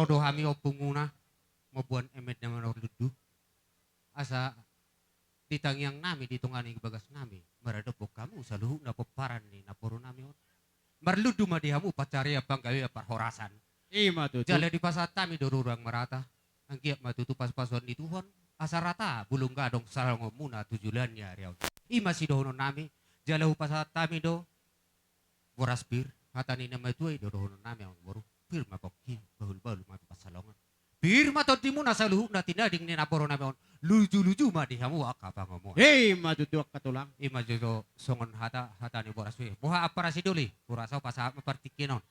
marodo hami opunguna mabuan emet na marodo asa ditangyang nami ditungani bagas nami maradopok kamu saluhu na peparan ni naporo nami on marludu madihamu pacari abang gawe parhorasan Ima tutu. jala di pasat kami dorurang marata ang kiap matutu pas-pason di Tuhan asa rata bulung gadong sarang muna tujulannya riau ima si dohono nami jala pasat kami do boras bir hatani nama tuai do dohono nami ang boru bir makoki bahul-bahul mati pasalongan bir matot di muna saluhu na tinading ni naporo nami on luju-luju madihamu akapang ngomong Ima tutu ak katulang. ima jodo songon hata ni boras we buha apa rasi duli burasa pasa mapartikinon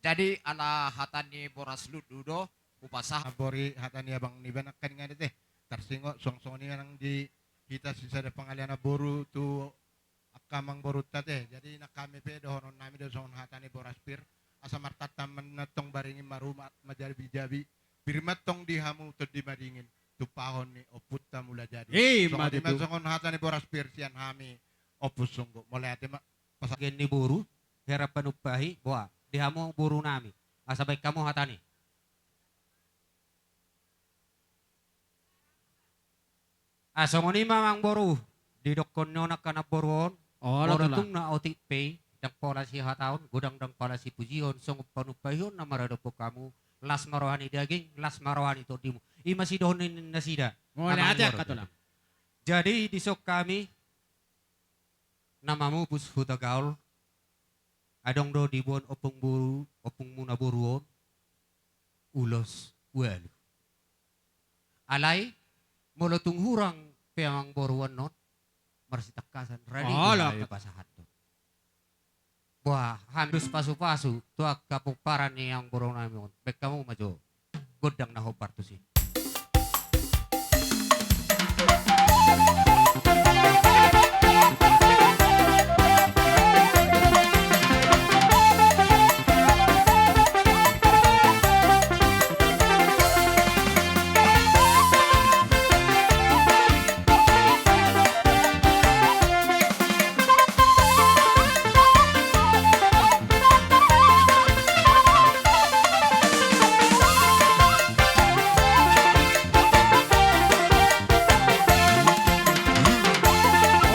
Jadi ala hatani boras lududo upasah Abori hatani abang nibanakan nga dete. Tarsingo song ni nang di kita sisa de pangalian na boru tu akamang borut tate. Jadi na kami pe dohonon nami do song hatani boras pir asa martatam menetong baringin maruma majari bijabi birmat tong dihamu tu di madingin tu pahon ni oput mula jadi. Ima Songon di tutu. songon hatani boras pir sian hami opus sungguh. Mulai ate gen ni buru herapan upahi boa dihamu buru nami asa baik kamu hatani asongoni mamang boru di dokon nyonak kana boruon Oh, boru tulang. tung na otik pay dang pola si hataon gudang dang pola si pujion song panupayon na maradapo kamu las marohani daging las marohani to dimu ima si dohonin nasida Mulai Amang ate ak boru. katulang. Jadi di sok kami namamu pus hutagaul adong do dibuon opung muna buruon ulos well alay molotung hurang peamang boruan non marsitakasan ready Oh, ayo pasahat to wah handus pasu-pasu tuak kapuparan ni yang borong namin bek kamu maju godang na hopar to si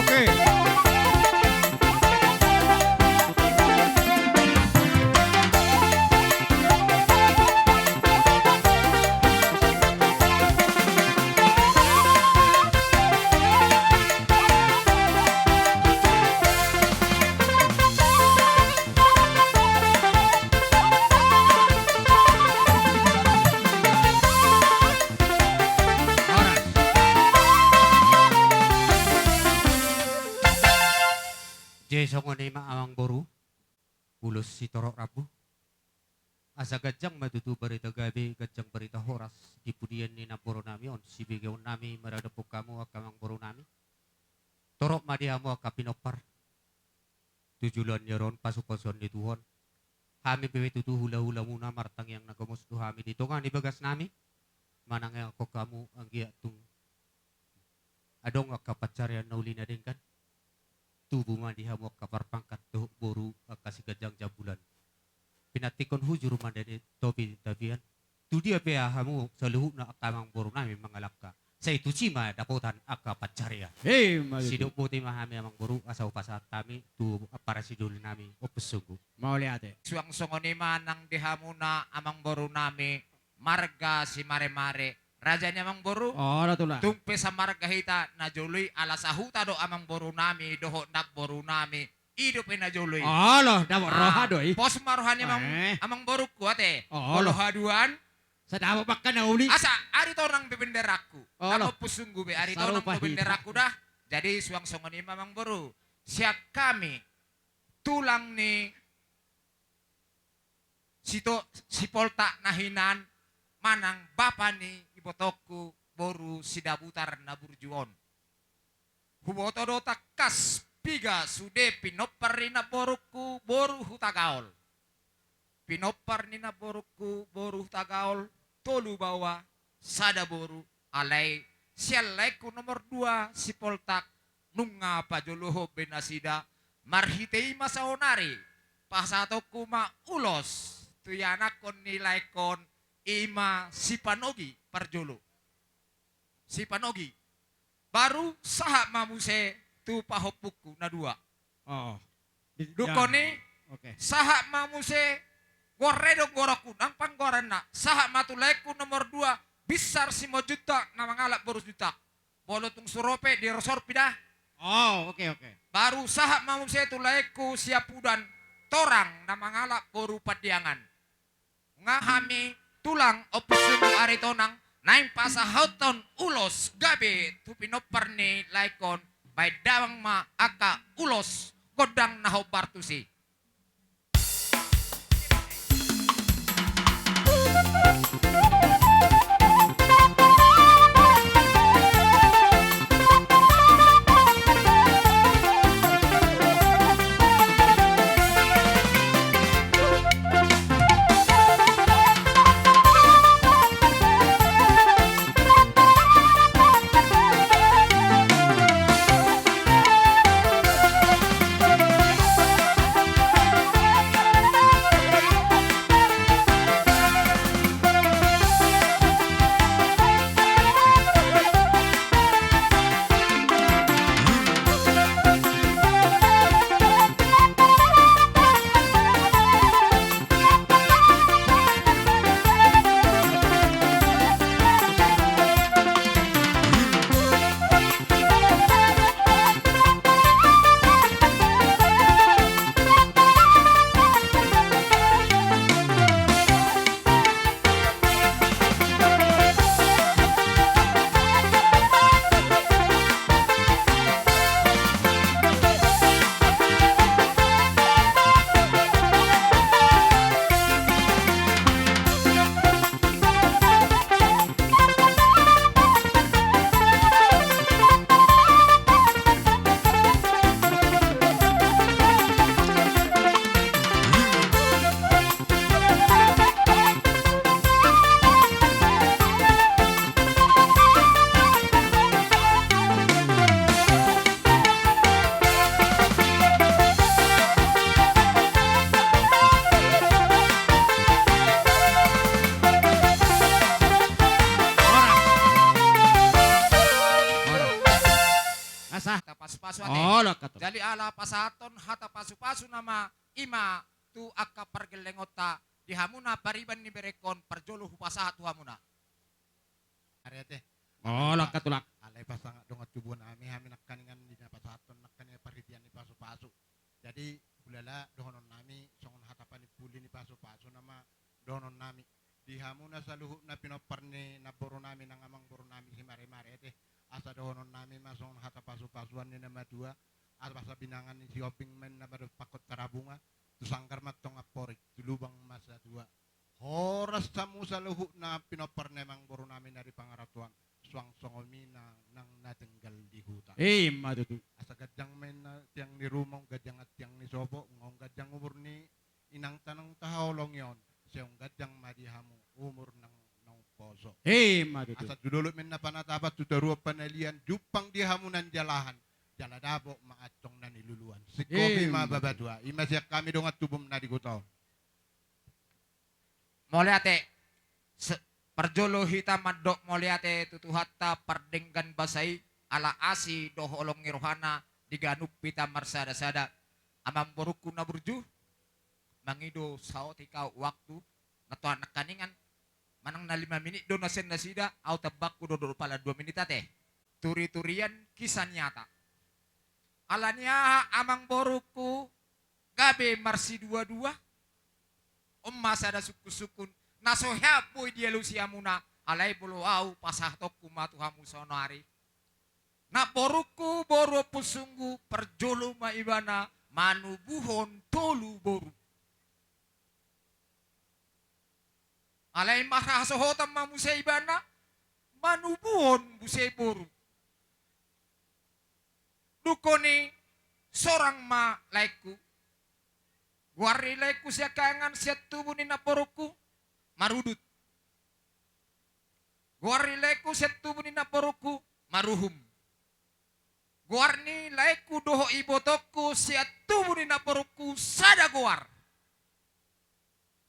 Oke. Oras. Jason ko na amang boru ulos si torok rabu asa gajang matutu barita gabi gajang barita horas di pudian ni naporo nami on si bigaw nami maradapo kamu akamang boru nami torok madihamu akapinopar tujulan yaron pasupason di Tuhan kami bewe tutu hula-hula muna martang yang nagamusto kami dito nga nibagas nami manang ako kamu ang giatung adong akapatsaryan na uli na din kan tubuh mandi hamok kapar pangkat tuh boru kasih gajang jabulan pinatikon hujur mandani topi tabian tu dia pe hamu saluhu na akamang boru nami mangalaka sa itu cima dapotan aka pacarya Ima tutu. sidok puti mahami amang boru asaw pasat kami tu para sidul nami opesugu Mulai ate. suang songonima nang dihamuna amang boru nami marga si mare-mare rajanya amang boru Oh, tulang. tumpe sa marga hita na joloy alasahuta do amang boru nami doho nak boru nami ido pe na joloy Oh, dapat roha doi. pos maruhan amang Eh. amang boru kuate Oh, haduan Sa dapat makan na uli. asa ari to nang bibenderaku Oh, ako pusunggu be ari to nang Sarupa hita. bibenderaku dah jadi suang songonima amang boru siap kami tulang ni sito sipolta nahinan manang bapa ni ibotoku boru sidabutar na burjuon. Huboto do takas piga sude pinopar ni na boruku boru hutagaol. Pinopar ni na boruku boru hutagaol tolu bawa sada boru alay sialay ku nomor 2 si poltak nunga pajoloho benasida marhitei masaonari pasato kuma ulos tuyanakon nilaikon ima sipanogi parjolo. Sipanogi. Baru saha mamuse tu pahopuku na dua. Oo. Dukoni Oke. saha mamuse goredo goraku nang panggoran na. Saha matulaiku nomor 2 besar 5 juta na mangalap borus juta. Bolo tung surope di resor pidah. Oh, oke. Baru saha mamuse tulaiku siapudan torang na mangalap boru padiangan. Ngahami tulang opusung aritonang naing pasahauton ulos gabe tupinoparni laikon bay dawang ma aka ulos godang naho bartusi. Asa? Hata pasu-pasu ate. Oh, lakato. Jadi ala pasaton hata pasu-pasu nama ima tu akka pergelengota dihamuna pariban ni berekon perjolo hupasaha tu hamuna. Arete. Oh, lakatulak. Alay pasang dongat tubuhan ami nakkaningan di napasaton nakkaningan paritian ni pasu-pasu. Jadi bulala dohonon nami songon hatapan ni puli ni pasu-pasu nama dohonon nami. Dihamuna saluhu na pinoparni na boro nami nang amang boro nami si mare-mare ete. Asa dohonon nami masong hata pasu-pasuan ni nama 2. Asa binangan ni si oping men na baru pakot karabunga. Tusangkar matong aporik tulubang masa 2. Horas samu saluhu na pinoparni mang boro nami dari pangaratuan. Suang songomi na nang natenggal di hutan. Madutu. Asa gadyang men na tiang ni rumong gadyang at tiang ni sobo. Ngong gadyang umur ni inang tanang tahaolong yon. Siyong gadyang madihamu umur ng poso. Madutu. Asa dululot men na panatapat tutarua panalian jupang dihamunan jalahan. Jaladabo maatong na niluluan. Si Kobe mababadwa. Imasyak kami dong at tubom na diguto. Moliate perjolo hitam madok moliate tutuhatta pardenggan basai ala asi doholong ngirohana diganup pita marsada-sada amam boruku na burju mangido sao tikau waktu nato anak kaningan manang na 5 menit do nasen nasida au tabak do pala 2 menit ate turi-turian kisah nyata alania amang boruku gabe marsi 22 masada suku-sukun nasohya boy dia lusia muna alai bolo au pasah tokku matu hamu sonari na boruku boru pusunggu perjolo maibana manubuhon tolu boru alai marah sohotam mamusai ibana manubuhon busai boru dukoni sorang ma laiku Wari laiku siya kangan siya tubuh ni naporuku marudut. Wari laiku siya tubuh ni naporuku maruhum. Guarni laiku doho ibotoku siya tubuh ni naporuku sada guar.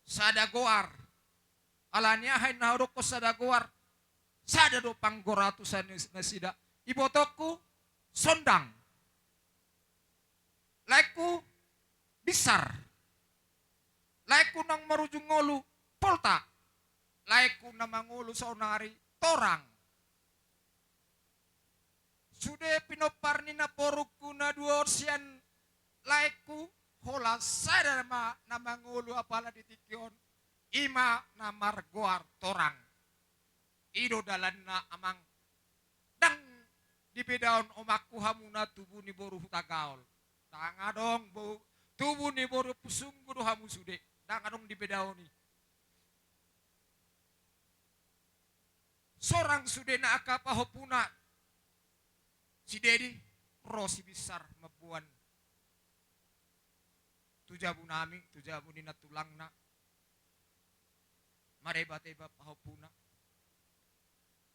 sadagoar. Alanya hay nauroko sadagoar. Sada do panggoratusan nasida. Ibotokku sondang. Laiku besar. Laiku nang marujung ngolu polta. Laiku na mangulu saunari torang. Sude pinoparni na poruku na dua orsian laiku hola sada na mangulu apala ditikyon. Ima na margoar torang. Ido dalan na amang dang di bedaon omaku hamuna tubuh ni boru hutagaol. Tanga dong tubuh ni boru pusung kudu hamu sude. Tanga dong di bedaon ni. Sorang sude na akapahopuna. Si Dedi rosi besar mabuan. Tujabu nami, tujabu ni natulang na. Mareba-teba pahopuna.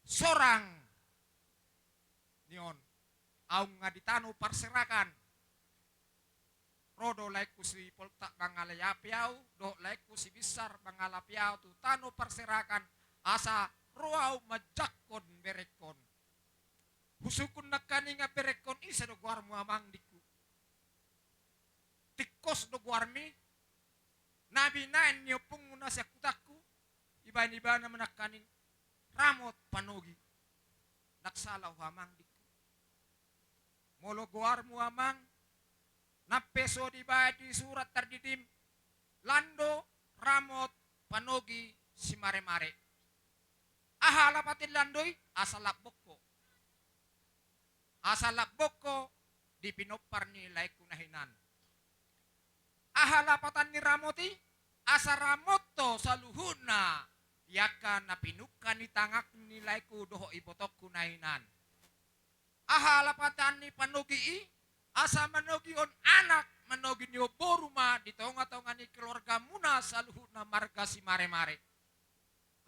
Sorang nion aung ngaditano parserakan rodo laiku si poltak bangalayapiau do laiku si besar bangalapiau tu tano parserakan asa roau majakon berekon husukun nakaninga berekon isa do guarmu amang diku tikos do guarmi nabi naen niopung munasya kutaku iban-ibana menakaning ramot panogi naksalaw hamang diku molo guarmu amang napeso di surat terdidim lando ramot panogi si mare-mare ahala patin landoi asalap boko di pinopar ni laiku nahinan ahala patan ni ramoti asa ramoto saluhuna yaka napinukan ni tangak nilai ku doho ibotokku nainan. Ahala patan ni panugi asa manogion anak manogi niyo boruma di tonga-tonga ni keluarga muna saluhu na marga si mare-mare.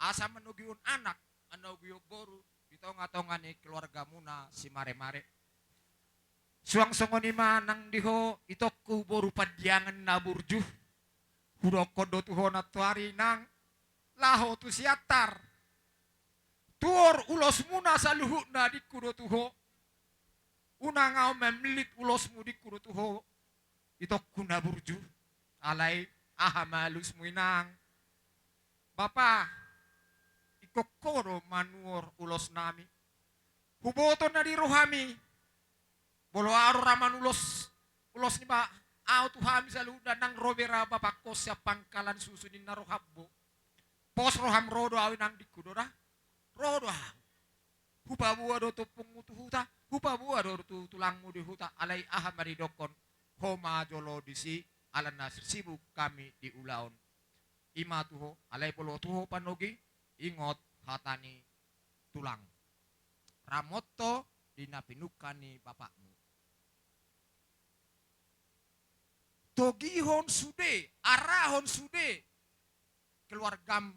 Asa manogion anak manogi boru di tonga-tonga ni keluarga muna si mare-mare. Suang songo ni manang diho itokku boru padyangan na burjuh. Hudoko do tuho na tuari nang laho tu siatar tuor ulos muna saluhu na di kudo tuho una ngau memlit ulosmu di kudo tuho itok kuna burju alai aha malus muinang bapa ikokoro manuor ulos nami huboto na di rohami bolo aro raman ulos ni ba au tuhami saluhu na nang robera bapak kosya pangkalan susunin na rohabbo pos roham rodo awin ang dikudo dah rodo hupabua do tupung mutu huta hupabua do tulangmu di huta alai aha maridokon homa jolo disi ala nasir sibuk kami di ulaon ima tuho alai polo tuho panogi ingot hatani tulang ramoto dinapinukani bapakmu togihon sude arahon sude keluargam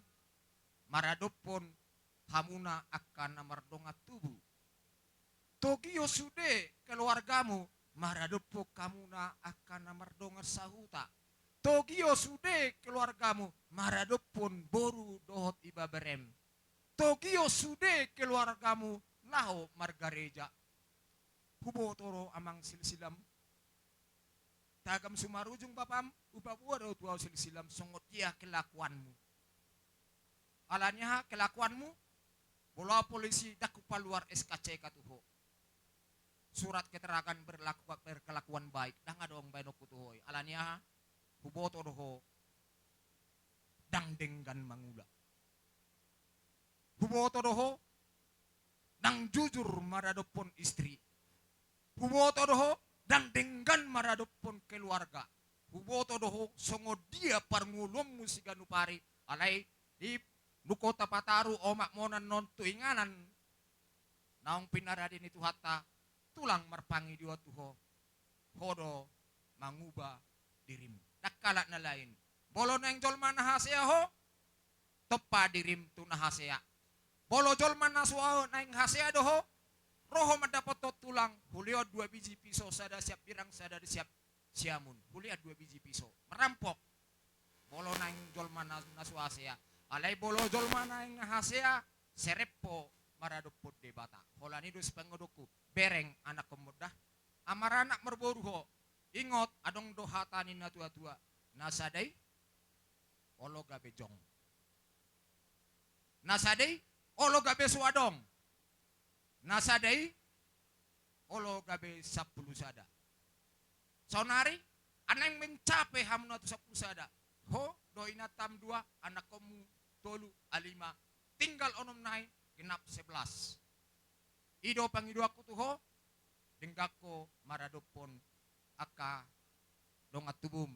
maradopon hamuna akan namardonga tubuh. Togio sude keluargamu maradopo kamuna akan namardonga sahuta. Togio sude keluargamu maradopon boru dohot iba berem. Togio sude keluargamu lao margareja. Hubo toro amang silsilam. Tagam sumarujung bapam upabua do tuau silsilam songot dia kelakuanmu. Alanya kelakuanmu bola polisi daku paluar SKC katuho surat keterangan berkelakuan baik dang adong bainok kutuhoy alanya huboto doho dang denggan mangula huboto doho dang jujur maradopon istri huboto doho dang denggan maradopon keluarga huboto doho songo dia parngulom musiganupari alai di Nuko tapataru omak monan non tuinganan naong pinaradin itu hatta tulang merpangi dua tuho hodo mangubah dirim dakkalat na lain bolo neng jolman nahasea ho topa dirim tu nahasea bolo jolman nasua neng hasea doho roho mendapat tulang hulio 2 biji pisau sada siap pirang sada siap siamun hulio 2 biji pisau merampok bolo naing jolma na suasea alai bolo jolma naing hasea sereppo maradopod de bata holani dus pengodoku bereng anak kemudah amar anak merboru ho ingot adong dohatanin na tua-tua nasadai olo gabe jong nasadai olo gabe suadong nasadai olo gabe 10 sada sonari anang mencapai hamna tu 10 sada ho doina tam 2 anak kamu tolu alima tinggal onom nai genap 11 ido pangido aku tuh ho denggako maradopon aka dongat tubum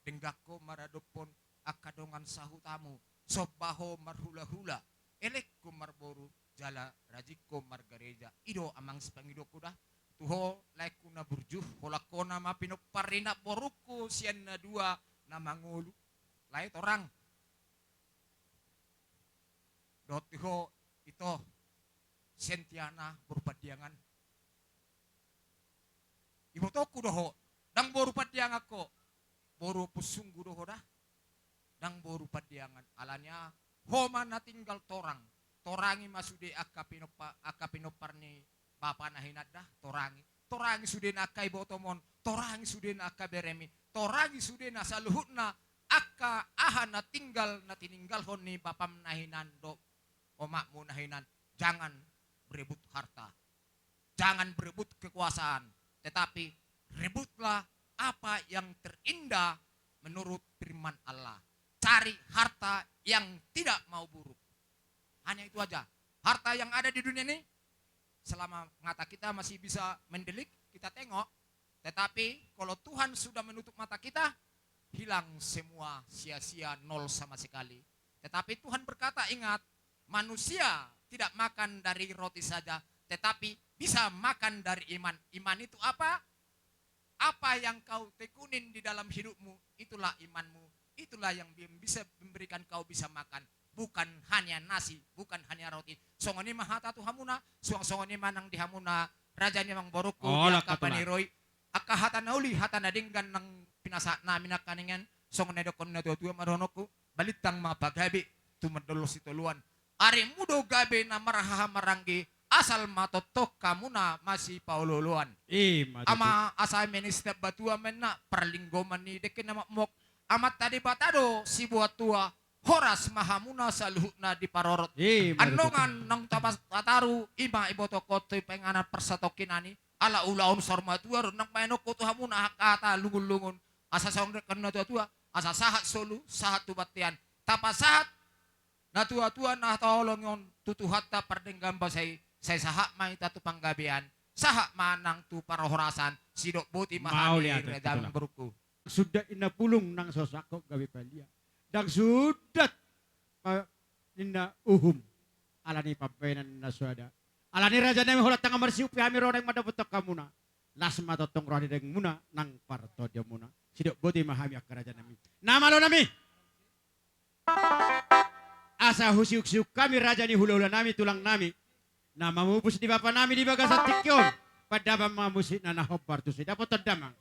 denggako maradopon aka dongan sahutamu sobaho marhula-hula elekku marboru jala rajiko margareja ido amang sepangido kuda tuho laiku na burjuh holakona ma pinoparina boruku sian na 2 na mangulu lait orang dot tuho ito sentiana berpadiangan ibu toku doho dang boru padiang ako boru pusunggu doho dah dang boru padiangan alanya homa na tinggal torangi masude akapinopar ni bapa na hinad dah torangi sude na kay botomon torangi sude na kaberemi torangi sude na saluhutna aka aha na tinggal na tininggal hon ni bapam nahinan do omakmu nahinan jangan berebut harta jangan berebut kekuasaan tetapi rebutlah apa yang terindah menurut firman Allah cari harta yang tidak mau buruk hanya itu aja harta yang ada di dunia ini selama mata kita masih bisa mendelik kita tengok tetapi kalau Tuhan sudah menutup mata kita hilang semua sia-sia nol sama sekali tetapi Tuhan berkata ingat manusia tidak makan dari roti saja tetapi bisa makan dari iman itu apa yang kau tekunin di dalam hidupmu itulah imanmu itulah yang bisa memberikan kau bisa makan bukan hanya nasi, bukan hanya roti. Songoni mahata tu hamuna, songoni manang di hamuna, raja ni mang boruku, dia kapaniroi, aka hata nauli, hata nadinggan nang pinasa namin kaningan, songoni dokon na tua maronoku, balitang mga paghabi, tumadolos ituluan. Ari mudo gabe na marahaha maranggi, asal matotok kamuna masih paululuan. Ama asal minister batua mena, perlinggo mani dekin nama mok, amat tadi batado si buat tua, horas mahamuna saluhna di parorot. Andongan nang tapas tataru ima ibotoko tu penganan persatokinani ala ulaun sorma tua nang paenoko tu hamuna hakata lungun-lungun asa song kena tua asa sahat solu sahat tu batian tapas sahat na tua nah tolongon tutu hatta perdenggam basai saya sahat mai tatu panggabean sahat manang tu parohorasan sidok buti mahani redam beruku sudah ina pulung nang sosako gawe palia dan sudah inna uhum alani papenan naswada alani raja nami holat tanga marsiu pihami rodeng madaputok kamuna lasma totong rohani deng muna nang parto dia muna sidok boti mahami akaraja nami nama lo nami asa husiuk-siuk kami raja ni hula-hula nami tulang nami nama mupus di bapa nami di bagasat tikyon pada bama musik nana hopar tu dapat terdamang.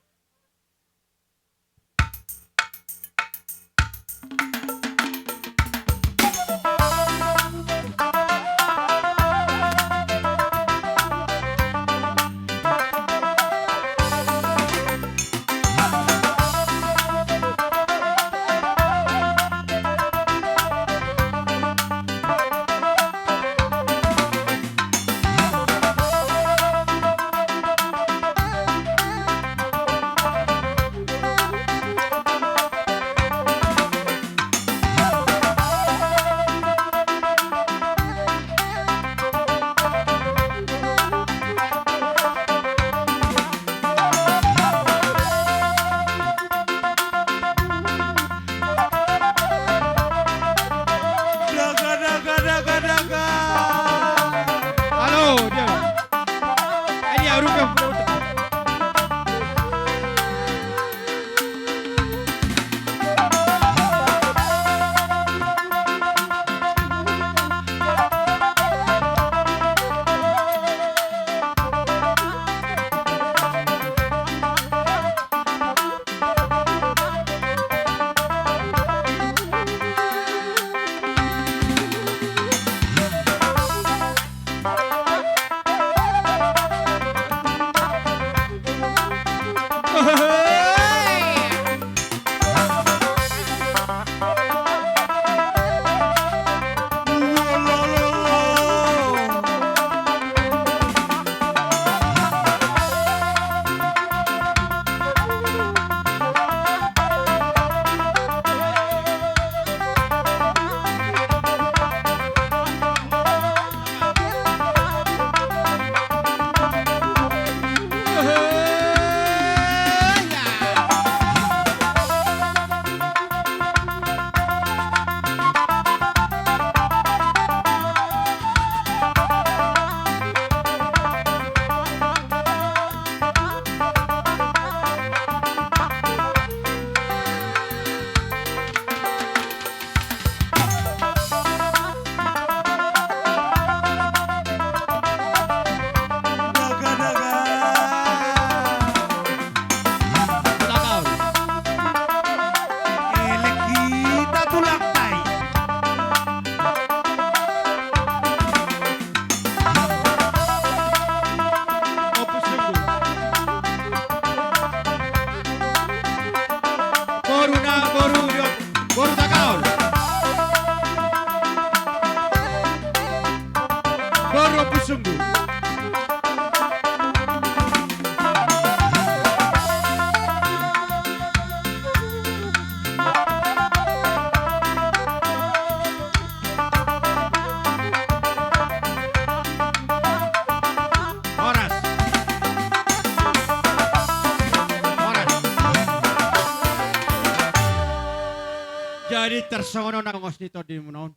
Jadi tersono na ngos nito di munon.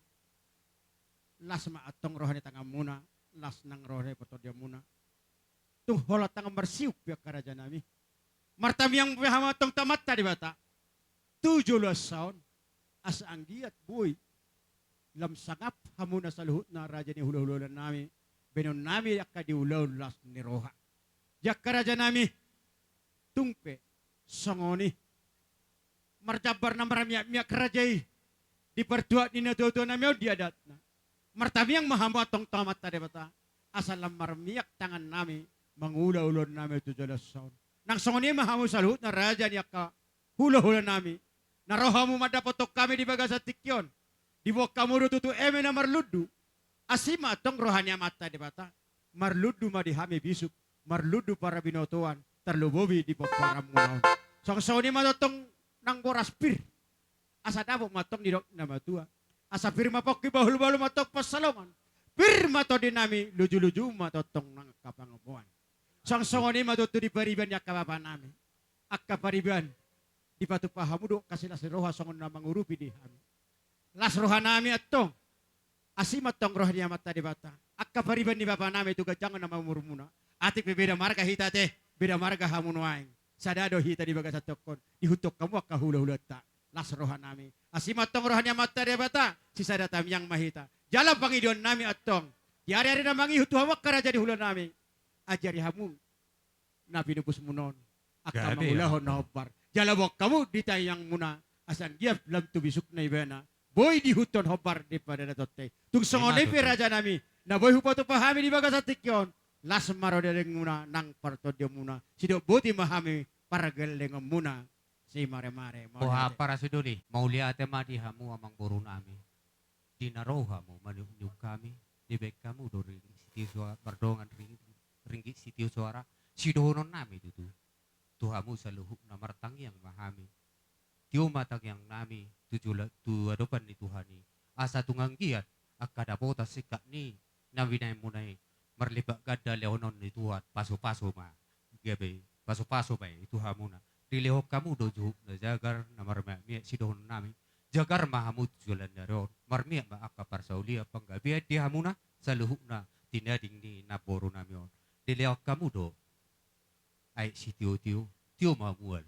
Las maatong rohani tanga muna, las nang rohani poto dia muna. Tung hola tanga bersiuk pihak karaja nami. Martami yang pihama tong tamat tadi bata. 17 tahun asa anggiat boy. Lam sangap hamuna sa luhut na raja ni hula-hula nami. Benon nami yakka di ulaw las ni roha. Jak karaja nami tungpe songoni. Marjabar na maramiak kerajai. Di pertuat ni natuto nami dia datna. Martami yang mahamba tong tamat tadi bata. Asalam marmiak tangan nami mangula-ulon nami 17 tahun. Nang songoni mahamu salut na raja ni akka hula-hula nami. Narohamu madapotok kami di bagas tikyon. Di bawah kamu tutu eme na marludu. Asima tong rohani mata di bata. Marludu madihami bisuk. Marludu para binotuan. Terlubobi di bawah para munaon. Song-songoni matotong nang boraspir. Asa dabo matong di dok nama tua. Asa firma pokki bahul-bahul matok pasalongan. Firma to dinami luju-luju matotong nang kapangamuan. Sang-songoni matutu di pariban ya kababa nami. Akka pariban di batu pahamu do kasih las roha songon na mangurupi di hami. Las roha nami atong asimat tong roha niya mata di bata. Akka pariban di bapa nami tu gajangan na mamurmuna. Atik beda marga hita teh beda marga hamunuaing. Sadado hita di bagas atokon dihutok kamu akka hula-hula ta. Las roha nami. Asimat tong roha niya mata di bata. Sisa datam yang mahita. Jalan pangidion nami atong. Di hari-hari na mangi hutu hawak karaja di hula nami. Ajari hamu. Nabi nubus munon. Akka mangulahon na hopar. Jalawak kamu ditayang muna. Asan giap lam tubisuk na ibena. Boy di huton hopar di pada natote. Tung songonay raja nami. Na boy hupato pahami di bagas atikyon. Las marodeleng muna nang partodio muna. Sido buti mahami para geleng muna. Si mare-mare. Kuha para suduli, mauliate madihamu amang buru nami. Dinarohamu manunyug kami. Dibek kamu do ringgit sitiyo suara. Bardongan ringgit sitiyo suara. Sidohonon nami itu. Tuhamu sa luhuk na martang yang mahami. Tiyo matang yang nami. Tuadopan ni Tuhani. Asa tungang giat. Akadapota sikat ni. Nawinay munay. Marlibak gada leonon ni Tuhat. Paso-paso ma. Gabi. Paso-paso ma. Tuhamu na. Dilihok kamu dojuhuk na jagar na marmiak sidohon nami. Jagar mahamu tujulan na ron. Marmiak ma akaparsaulia panggabiat dihamu na. Sa luhuk na tinading ni naboro nami on. Dilihok kamu do. Ay si tiyo mamual.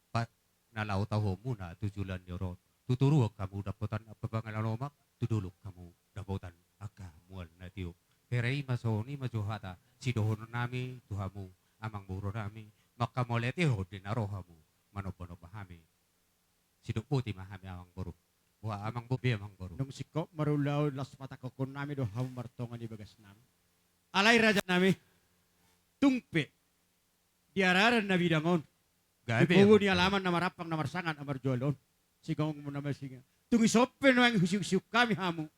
Pat nalaw taho muna tujulan ni ron. Tuturuak kamu dapotan apa pangalamak. Tudulok kamu dapotan aka mual na tiyo. Peray masoni majuhata. Sidohon nami tuhamu amang buro nami. Makamoletiho dinarohamu manopono mahami. Sidok puti mahami amang buro. Wah amang bubi amang buro. Nung siko marulaw las patakokon nami do hamu martongan di bagas nami. Alay raja nami. Tungpe. Diararan na bidangon. Ipugo ni alaman na marapang na marsangan amar jualon. Sigong mo na masinga. Tungisope no ang husiuk kami hamu.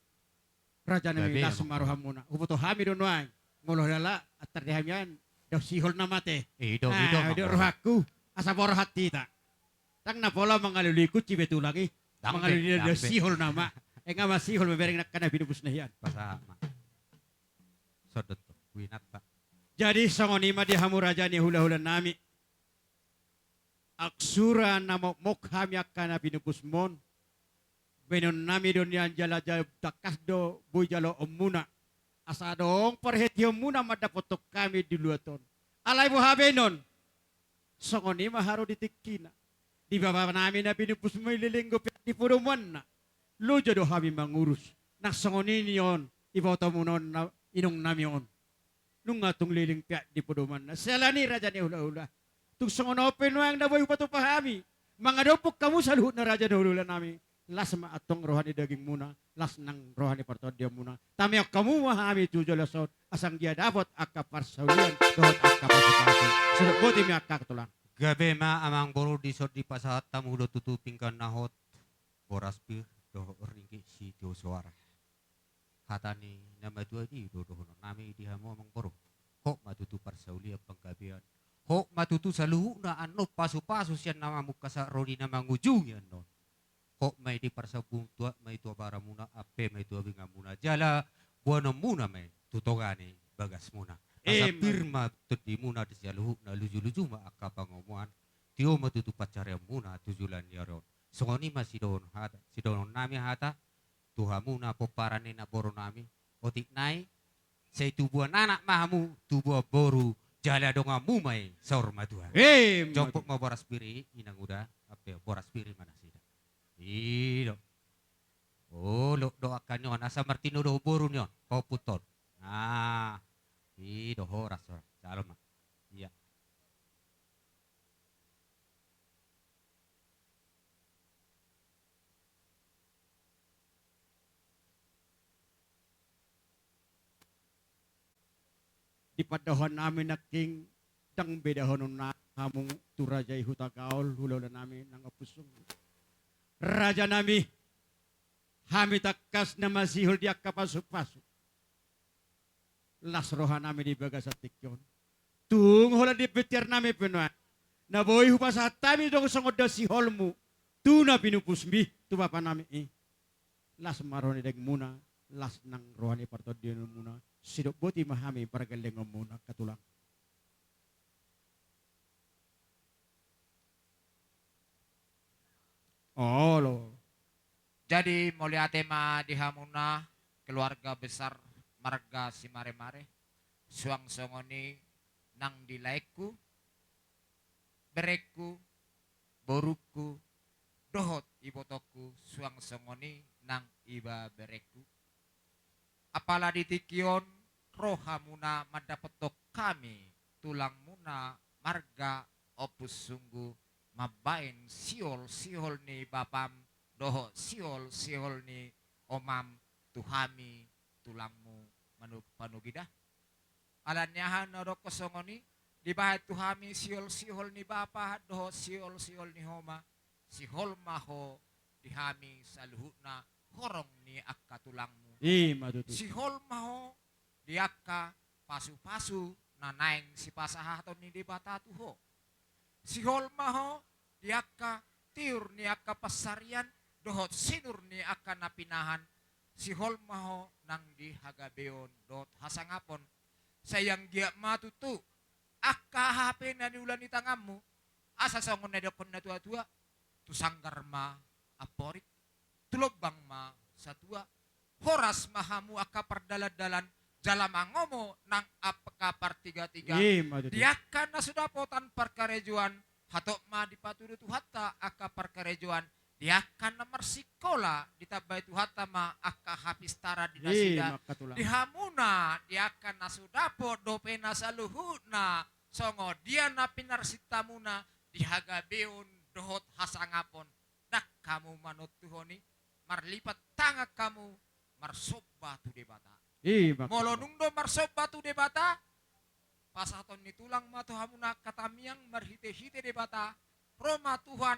Raja nami las maroham muna. Hupoto hami do noang. Ngoloh lala at tardiham yan. Daw sihol na mate. Ido. Rohaku. Asa borhat tita. Tang na pola mangalulikot cibetu lagi. Mangalulikot daw sihol nama. Nga masihol mabereng na kana binubus na yan. Pasama. Sodot to. Winat pa. Jadi songonima di hamu raja ni hula-hula nami. Aksura namo mokham yakana binubus mon. Benon nami donian jala jala takas do bujalo omuna. Asa dong perhatian muna madapotok kami di luaton. Alay mo habenon. Songoni maharo ditikina. Di baba namin na pinupus mo ililinggo di puruman na. Lujo do kami mangurus. Naksongoni niyon. Iboto mo noon na inong namiyon. Nung atong liling piat di puruman na. Sela ni raja ni hula-hula. Tung songon open wang naboy pato pahami. Mga dopok kamu sa luhut na raja ni hula nami. Las maatong rohani daging muna, las nang rohani partodia muna. Tamiyak kamu mahami tujuh lasot, asang dia dapat akaparsaulian, dohot akapasipasi. Sudah buti mi akakatulang. Gabi ma amang boro disot di pasahat tamu do tutuping kan nahot. Boraspir do ringgit si tiyo suara. Hatani nama dua di do dohono nami dihamu amang boro. Kok matutu parsaulia panggabian. Kok matutu saluhu na ano pasu-pasu siyan nama muka sa rodi na mangujung yan no. Kok may di parsabung tua may tua bara muna ape may tua binga muna jala buano muna may tutogani bagas muna asa pirma tedi muna di jaluhu na luju-luju ma akapangomuan tio matutu pacarya muna tujulan yaron Songoni masih hata, si donon nami hata, tuhamu na poparane na boro nami, otik nai, say tubuan anak mahamu, tubuan boru, jala donga mumay sa orma Tuhan. Jompok mo boras piri, inang uda, ape boras piri mana sida. Ido. Oh, lo doakan yon, asa Martino do boru yon, kau puton. Ah, ido horas, salam. Iya. Di padahon namin na king dang bedahon na hamong turajay hutagaol hulaw na namin ng apusong. Raja nami, hami takas na masihol di kapasok-pasok. Lasrohan namin di baga sa tikyon. Tung hula di petir namin pinuan. Naboy hupa sa tami dong sangod da sihol mo. Tu na pinupusmi, tu bapa namin Las maroni deg muna, las nang rohani partodion muna. Sidok boti mahami para galeng muna katulang. Oh lo. Jadi mulia tema dihamuna keluarga besar marga si mare-mare. Suang songoni nang dilaiku, bereku, boruku, dohot ibotoku, suang songoni nang iba bereku. Apalah ditikion rohamuna madapetok kami tulang muna marga opus sungguh mabain siol ni bapam doho siol ni omam tuhami tulangmu panugida alanyahan norok kosongoni di bahat tuhami siol ni bapa doho siol ni homa sihol maho dihami saluhuna horong ni akka tulangmu Madutu. sihol maho diaka pasu-pasu nanaing si pasahaton ni dibata tuho. Sihol maho diaka tiur ni aka pasarian dohot sinur ni aka napinahan. Sihol maho nang di hagabeon dot hasangapon. Sayang gia matutu aka HP na diulan di tangamu. Asa songon na dokon na tua-tua. Tusanggar ma aporit. Tulobang ma satua. Horas mahamu aka perdaladalan jalamangomo nang apka partiga-tiga. Madutu. Diakan na sudah potan perkarejuan hatok ma dipatudu tuhata aka perkarejuan. Diakan na marsikola ditabay tuhata ma aka hapistara di nasida. Makatulang. Dihamuna diakan na sudapo dope na saluhuna songo dia na pinarsitamuna dihagabeon dohot hasangapon. Dak kamu manut tuhoni marlipat tangak kamu marsob batu debata. Molo nungdo marsob batu debata. Pasaton ni tulang matu hamuna katamiang marhite-hite debata. Roma Tuhan.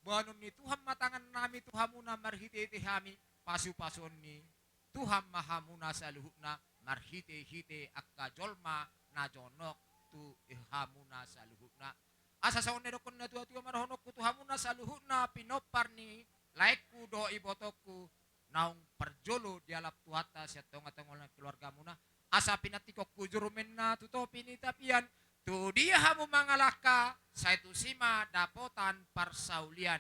Banun ni Tuhan matangan nami tuhamuna marhite-hite hami. Pasu-pasun ni Tuhan mahamuna saluhuna marhite-hite akka jolma na jonok tu ihamuna saluhuna. Asa sa onedokon na tuwa-tuwa marahonok ku tuhamuna saluhuna pinopar ni laiku do ibotoku. Naung perjolo dialap tuhata siya tonga-tongol na keluarga muna. Asa pinatikok kujurumen na tutopi ni tapian. Tu dia hamu mangalaka sa itu sima dapotan parsaulian.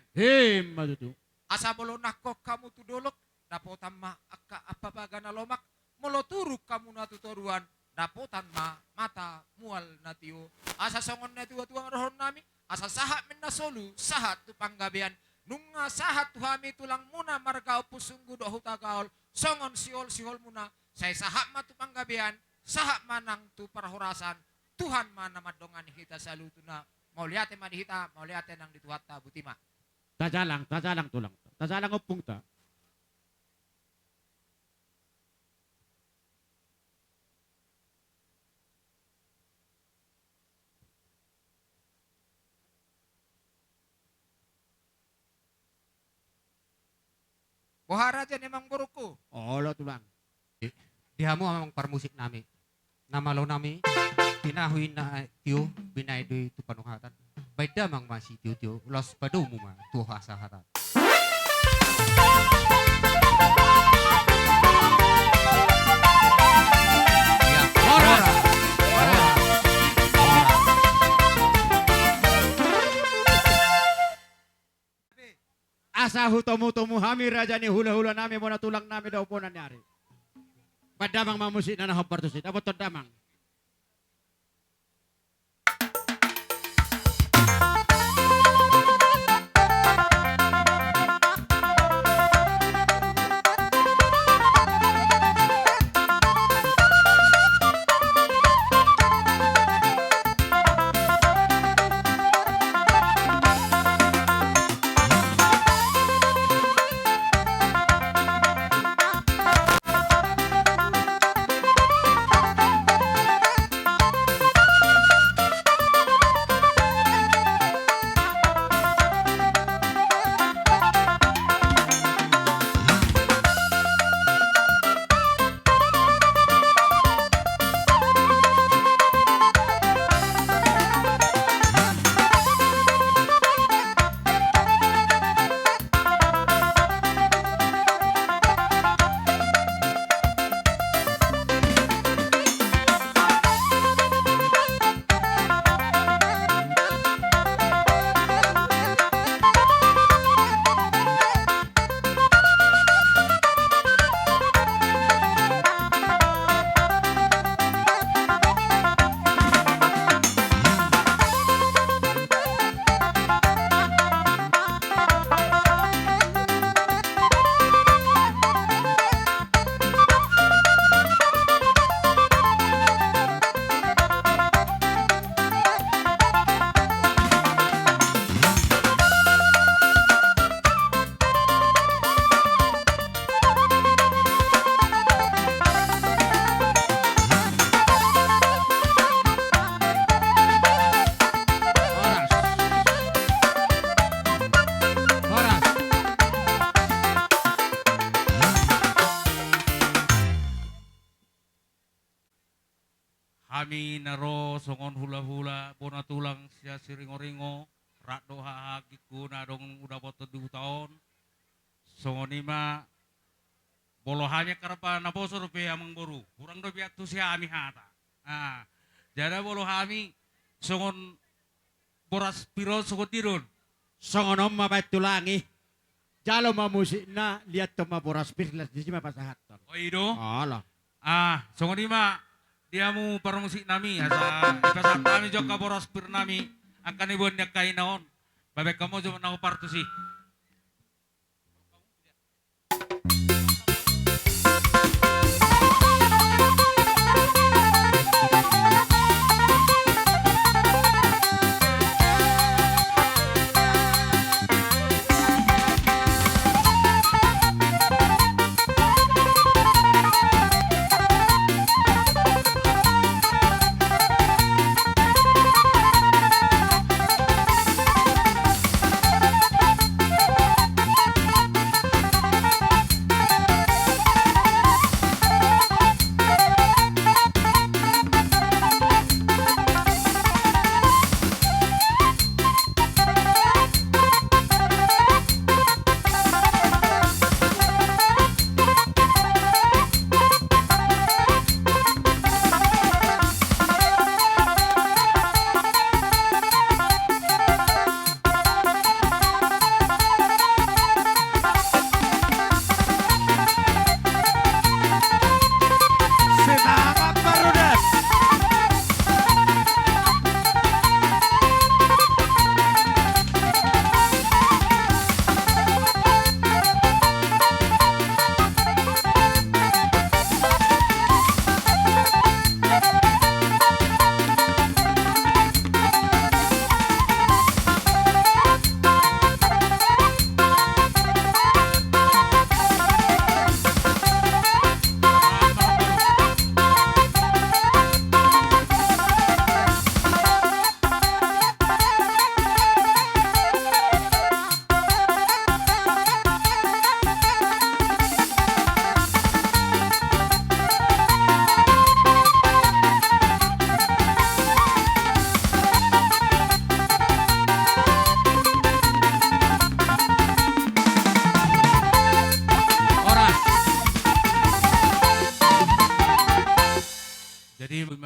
Madutu. Asa bolo nakok kamu tudolok dapotan ma akka apa bagana lomak. Molo turuk kamu na tutoruan dapotan ma mata mual natio. Asa songon na tuwa-tuwa rohon nami. Asa sahat men na solu sahat tu panggabean. Nunga sahat tuhami tulang muna marga opus sungguh do hutagaol songon siol muna saya sahat matu panggabean sahat manang tu parhorasan Tuhan mana madongan kita salutuna mau lihat hita mau lihat nang dituhata butima Tajalang tulang. Tajalang opung ta. bohara aja memang buruku Oh lo tulang. Dihamu amang parmusik nami. Namalo nami, pinahuin na tiyo, binaydo itu panuhatan. Baida mang masih tiyo, los padumu ma, tuha sahatan. Ya, ora. asa hutomu-tomu hami raja ni hula-hula nami mo tulang nami daw po nanyari. Padamang mamusik na nahopartusit. Abot to damang. Kami naro songon hula-hula bona tulang sia siringo-ringo rakdo hahagiku nadong udah boto 2 tahun songon ima bolohannya karapa na boso rupiah amang boru kurang do biak tu sia ami hata jadi bolohami songon boras piro songon tirun Songonom mabait tulangi. Jalo mamusik na lihat to maboras pirlas di sini pasahat. oh ido Alah. songon ima dia mu para musik nami asa ipasak kami joka boras pir nami akan ibon nya kainaon babek kamu cuma nau partu sih.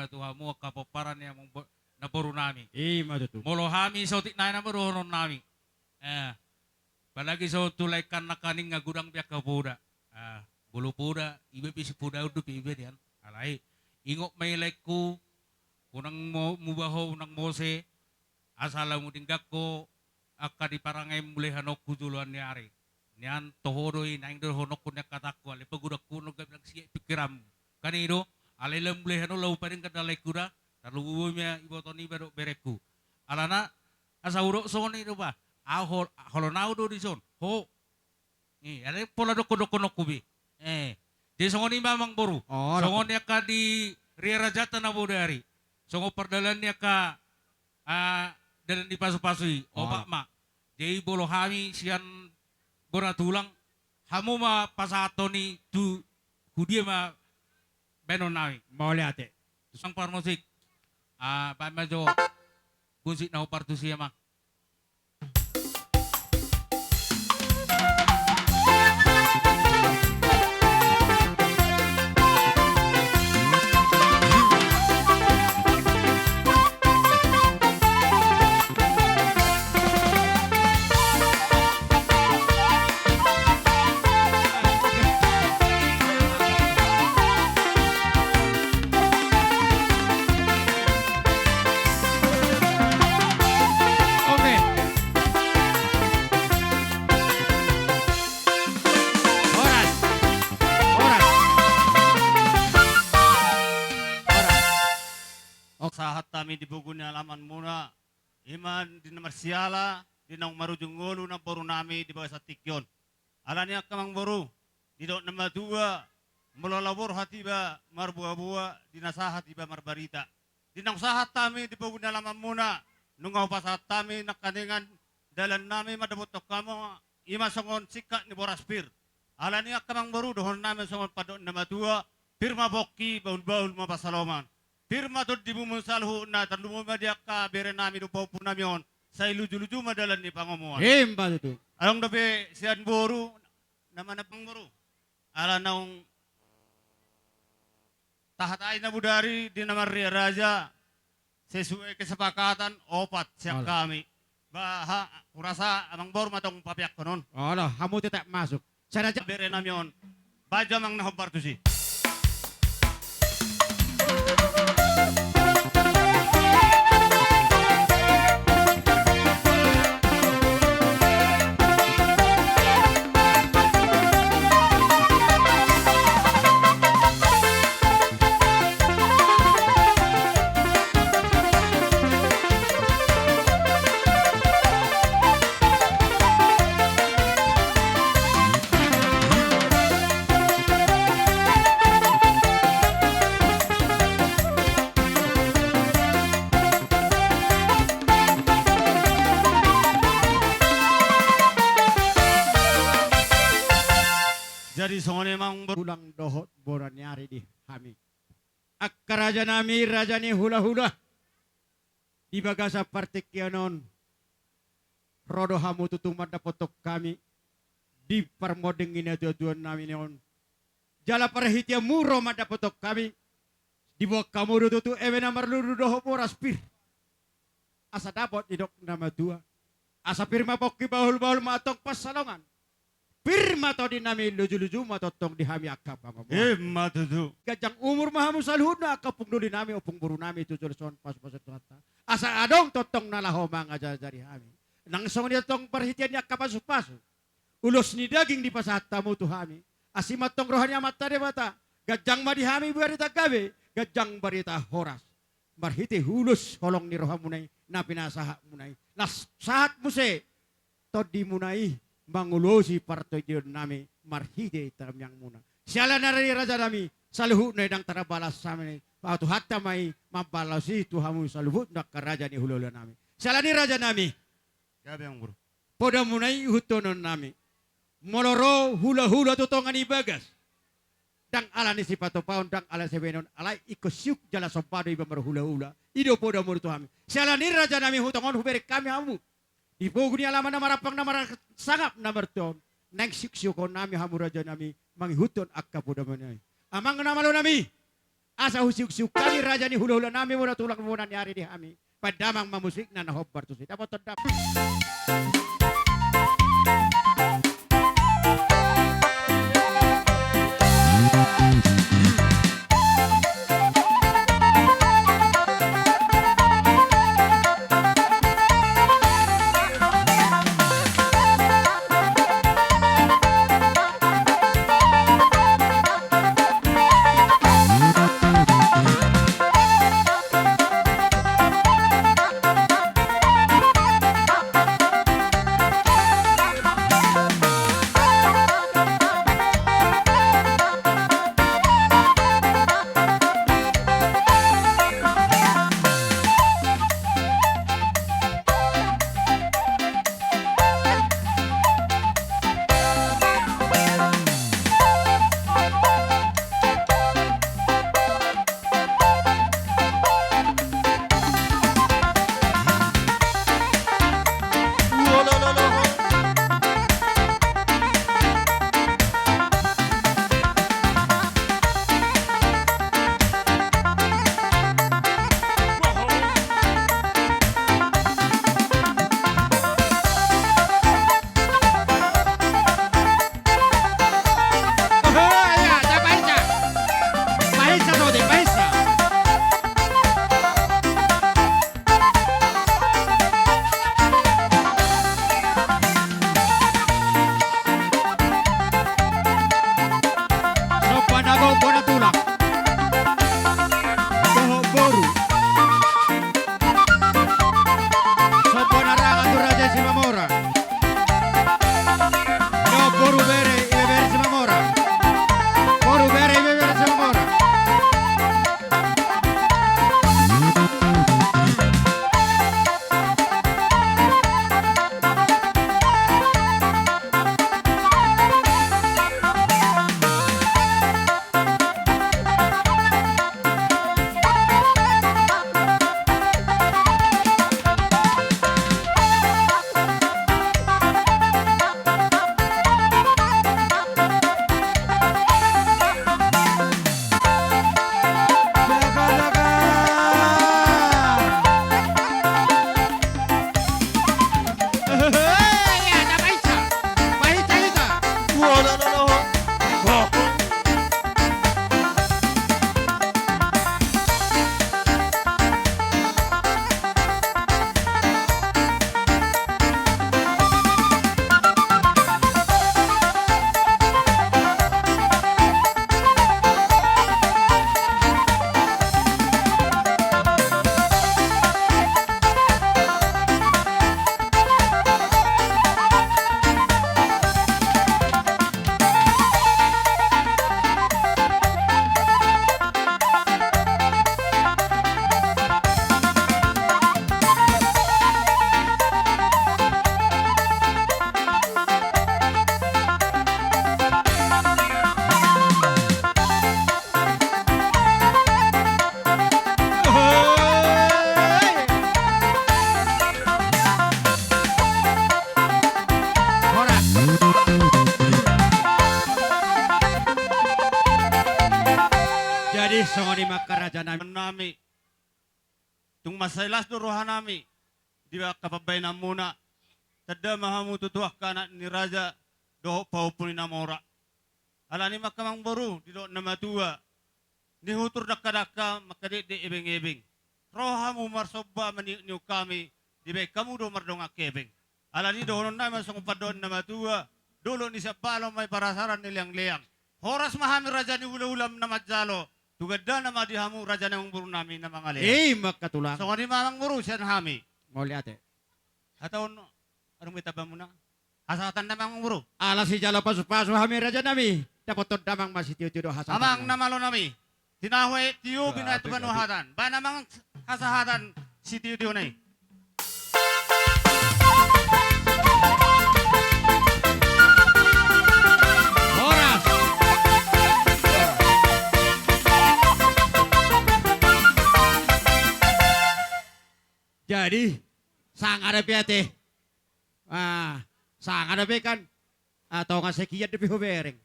Tuhamu kapoparan yang naboru nami. Ima tu. Molo hami sotik na naboru nami. Palagi sa tulay kan na kaning nga gudang biyak ka puda. Bulu puda, ibe pisi puda udah ibe diyan. Alay, ingok may like ko, unang mubaho, unang mose, asala mo tinggak ko, aka di parangay mulai hanok kuduluan ni ari. Niyan tohoroy, naing doon honok ko niya katakwa, lipagudak ko nung gabi siya pikiram. Kanino, alay lang mulai hanok, lau pa rin kadalay kuda, talubo niya iboton ni bereku. Alana, asa urok son itu ba? Holonau do di son. Ho. Ada pola doko kubi. Di songon ni mamang boru. Songon niya ka di Rierajata na bodari. Songon perdalan niya ka dalan di pasu-pasui. Oba ma. Di bolo hami sian boratulang. Hamu ma pasato ni tu hudia ma benon nawi. Mau lihat eh. Sang parmusik. Pa majo musik na upartu siya ma. Sahat kami di bugun alaman muna. Iman di nomor siala, di nang marujung ngolu na boru nami di bawah satikyon. Alanya kamang boru, di dok nama dua, melalabor hati ba marbuah-buah, di nasahat iba marbarita. Di nang sahat kami di bugun alaman muna, nungaw pasahat kami nakaningan dalan nami madabotok kamo, ima songon sika ni boraspir. Alanya kamang boru dohon nami songon padok nama dua, firma bokki baul-baul mapasaloman. Firma to di bumunsalhu na tandumo dia ka bere nami do paupu namion sa iluju-luju madalan ni pangomuan. Hemba itu. Along dabe sian boru nama na pangboru. Ala naung tahat ay na budari di nama Ria Raja sesuai kesepakatan opat siang kami. Baha kurasa amang boru matong papiak konon. Allah, kamu tidak masuk. Sana bere namion. Baja mang nahobar tu si. Jadi sone mang berulang dohot boran nyari di kami. Akka raja nami raja ni hula-hula. Di bagasa partik yanon. Rodo hamu tutung mada potok kami. Di parmodeng ini tujuan nami neon. Jala perhitia muro mada potok kami. Di bawah kamu tutu ewe namar luru dohot boraspir. Asa dapat idok nama dua. Asa firma pokki bahul-bahul matok pasalongan. Firma to di nami luju-luju matotong di hami akap pangomo. Matutu. Gajang umur mahamu salhuna kapung duli nami opung buru nami tutul son pas-pas tuata. Asa adong totong nalaho mangajar dari hami. Nang song dia tong perhitian yak kapasu-pasu. Ulos ni daging di pasatamu tu hami. Asimat tong rohani amat tade mata. Gajang ma di hami barita gabe. Gajang barita horas. Marhiti hulus holong ni rohamunay na pinasaha munay. Nas sahat muse to di munay. Mangulosi partoy diyon nami marhide taram yang muna. Siala narani raja nami saluhut na idang tarabalas sa amin. Patu hatta may mapalasi tuhamu saluhut na karaja ni hulula nami. Siala ni raja nami. Gabi ang bro. Poda munay hutonon nami. Moloro hula-hula tutongan ibagas. Dang ala ni si patopaon dang ala si benon alay ikosyuk jala sompado iba marhula-hula. Ido poda muru tuhami. Siala ni raja nami hutongon huberik kami hamu. Di pugni alaman na marapang na sangap na marton. Nang siksyo nami hamuraja nami manghuton akka po naman ay. Amang namalo nami. Asa husiksyo kami raja ni hula-hula nami muna tulang muna niyari di hami. Padamang mamusik na nahobar to si. Dapat terdap. raja nami. Tung masailas do roha nami. Di ba kapabay na muna. Tada mahamu tutuak kana ni raja doho paupuni na mora. Ala ni makamang baru di do na matua. Ni hutur dakadaka makadit di ibing-ibing. Roha mo marsoba maniu kami. Di ba kamu do mardonga kebing. Ala ni dohonon na masong padon na matua. Dulu ni sa palong may parasaran nilang-liang. Horas mahami raja ni ulam na maджало. Tugada na madihamu raja na mong buru namin na mga liang. Magkatulang. So kani mamang buru siya na hami. Muli ate. Ataon, anong may taba mo na? Hasatan na mamang buru. Ala si jalo pasu-pasu kami raja nami. Dapat damang masih tiyo-tiyo hasatan. Amang namalo nami. Tinahoy tiyo binatu banuhatan. Ba namang hasahatan si tiyo-tiyo na eh. Oras. Jadi sang ada ate. Sang ada kan atau nga sekian depi hubereng.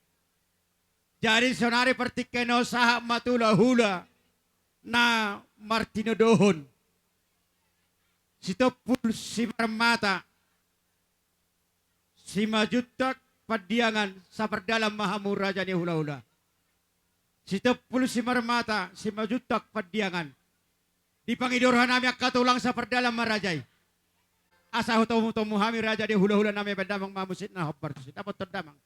Jadi sonari pertikeno saha matula hula na Martino Dohon. Sitopul si Marmata. Si Majutak Padiangan sa perdalam mahamur raja ni hula-hula. Sitopul si Marmata, si Majutak Padiangan. Di pangidorhan nami katulang sa perdalam marajay. Asa hutamu hami raja di hula-hula nami pendamang mamusit na hopar. Dapat terdamang.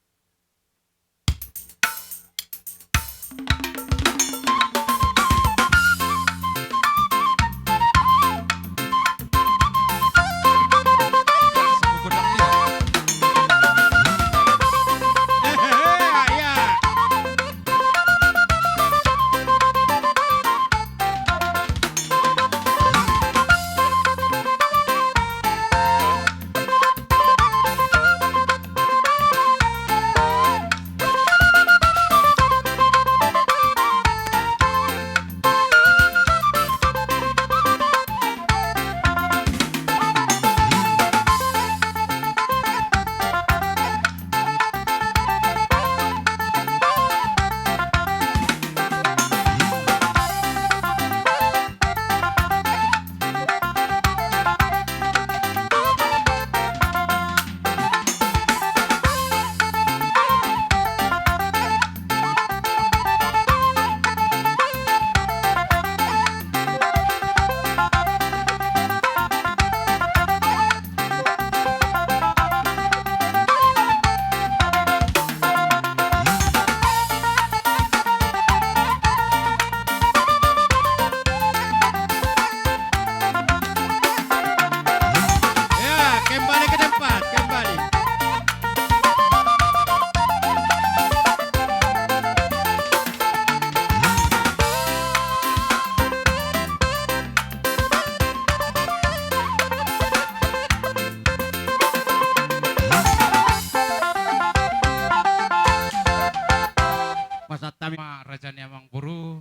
Raja ni amang buru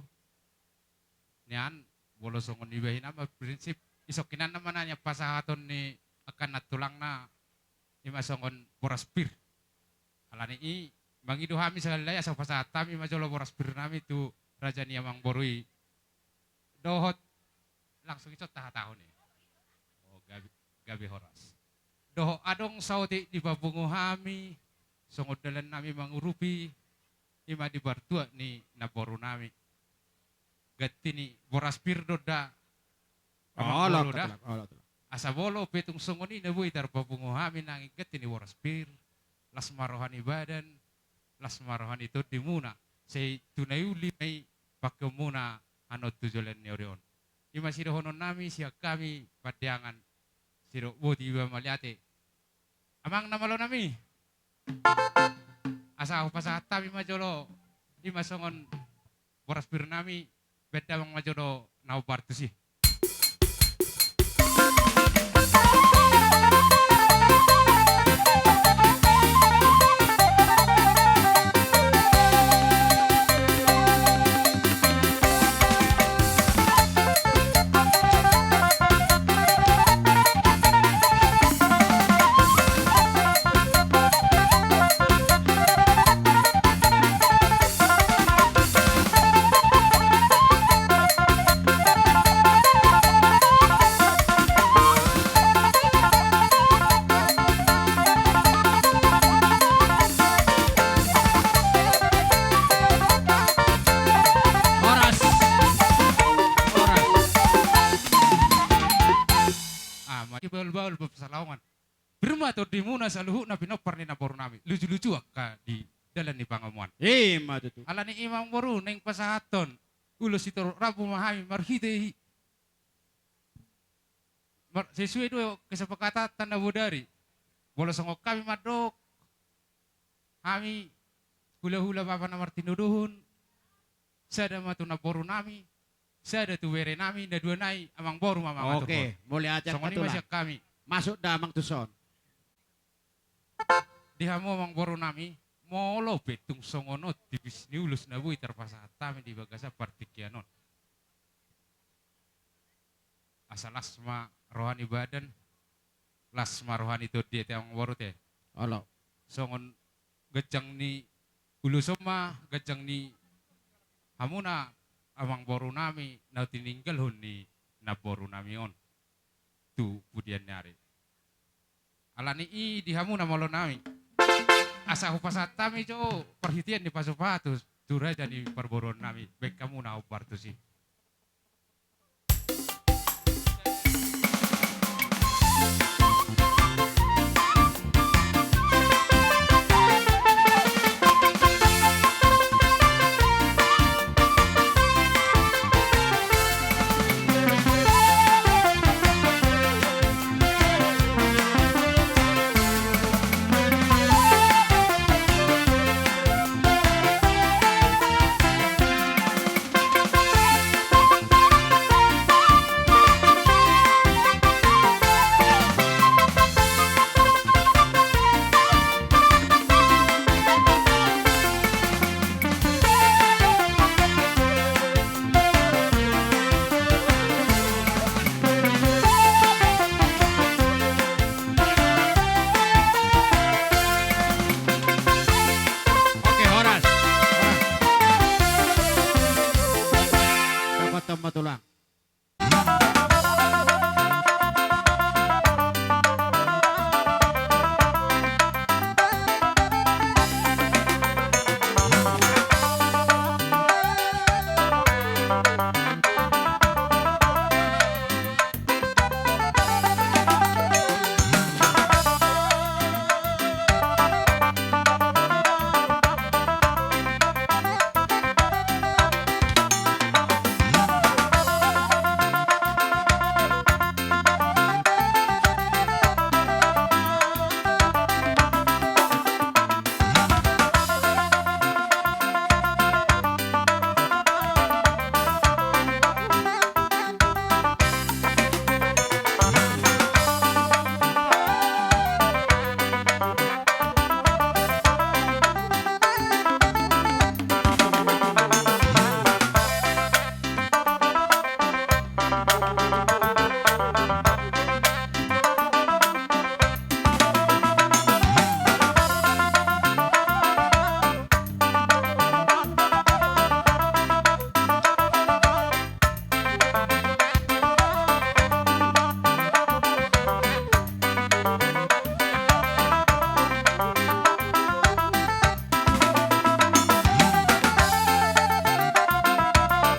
nian bolo songon ibahin ama prinsip isokinan naman nanya pasahaton ni akan natulang na ima songon boraspir alani i mangido hami salalay asa pasahata mi majolo boraspir nami tu raja ni amang borui dohot langsung icot taha-tahun ni oh gabi horas doho adong sauti di babungo hami songod dalan nami mangurupi ima di bartua ni naboru nami gati ni boraspir doda asa bolo petung songoni na buhay tarbabungo hami nanging gati ni boraspir las marohan ibadan las marohan itu di muna say tunayuli may pakemuna ano tujulan ni orion ima sirohonon nami siya kami padiangan siro bodi iba maliate amang namalo nami asa ako pasahata mi majolo di masongon boraspir nami beda bang majolo naubartu sih baul-baul bapasalawangan. Birma to di muna sa luhu na pinopar ni naboro nami. Lucu-lucu ka di dalan ni pangamuan. Matutu. Ala ni imang boru neng pasahaton. Ulos ito rabu mahami marhite. Sesuai do kesepakatan na budari. Bola sangok kami madok. Kami hula-hula papa na martinuduhun. Sada matu na boru nami. Sada tu were nami na dua nai amang boru mama Oke, mulai aja Sangoni patulang. masyak kami. Masuk damang tuson. Dihamu amang boru nami. Molo betung songono tipis niulus na bui terpasatami di bagasa partikianon. Asal lasma rohani badan. Lasma rohani to dia amang boru te. Olo. Songon gejang ni ulu soma, gejang ni hamuna amang boru nami na tininggal hon ni na boru nami on. Tu pudian nyari. Alani i di hamuna malo nami. Asa hupasat kami jo perhitian di pasupatu dura jadi perboron nami. Baik kamu na upartu sih. Oke, Horas. Dapat tempat tulang.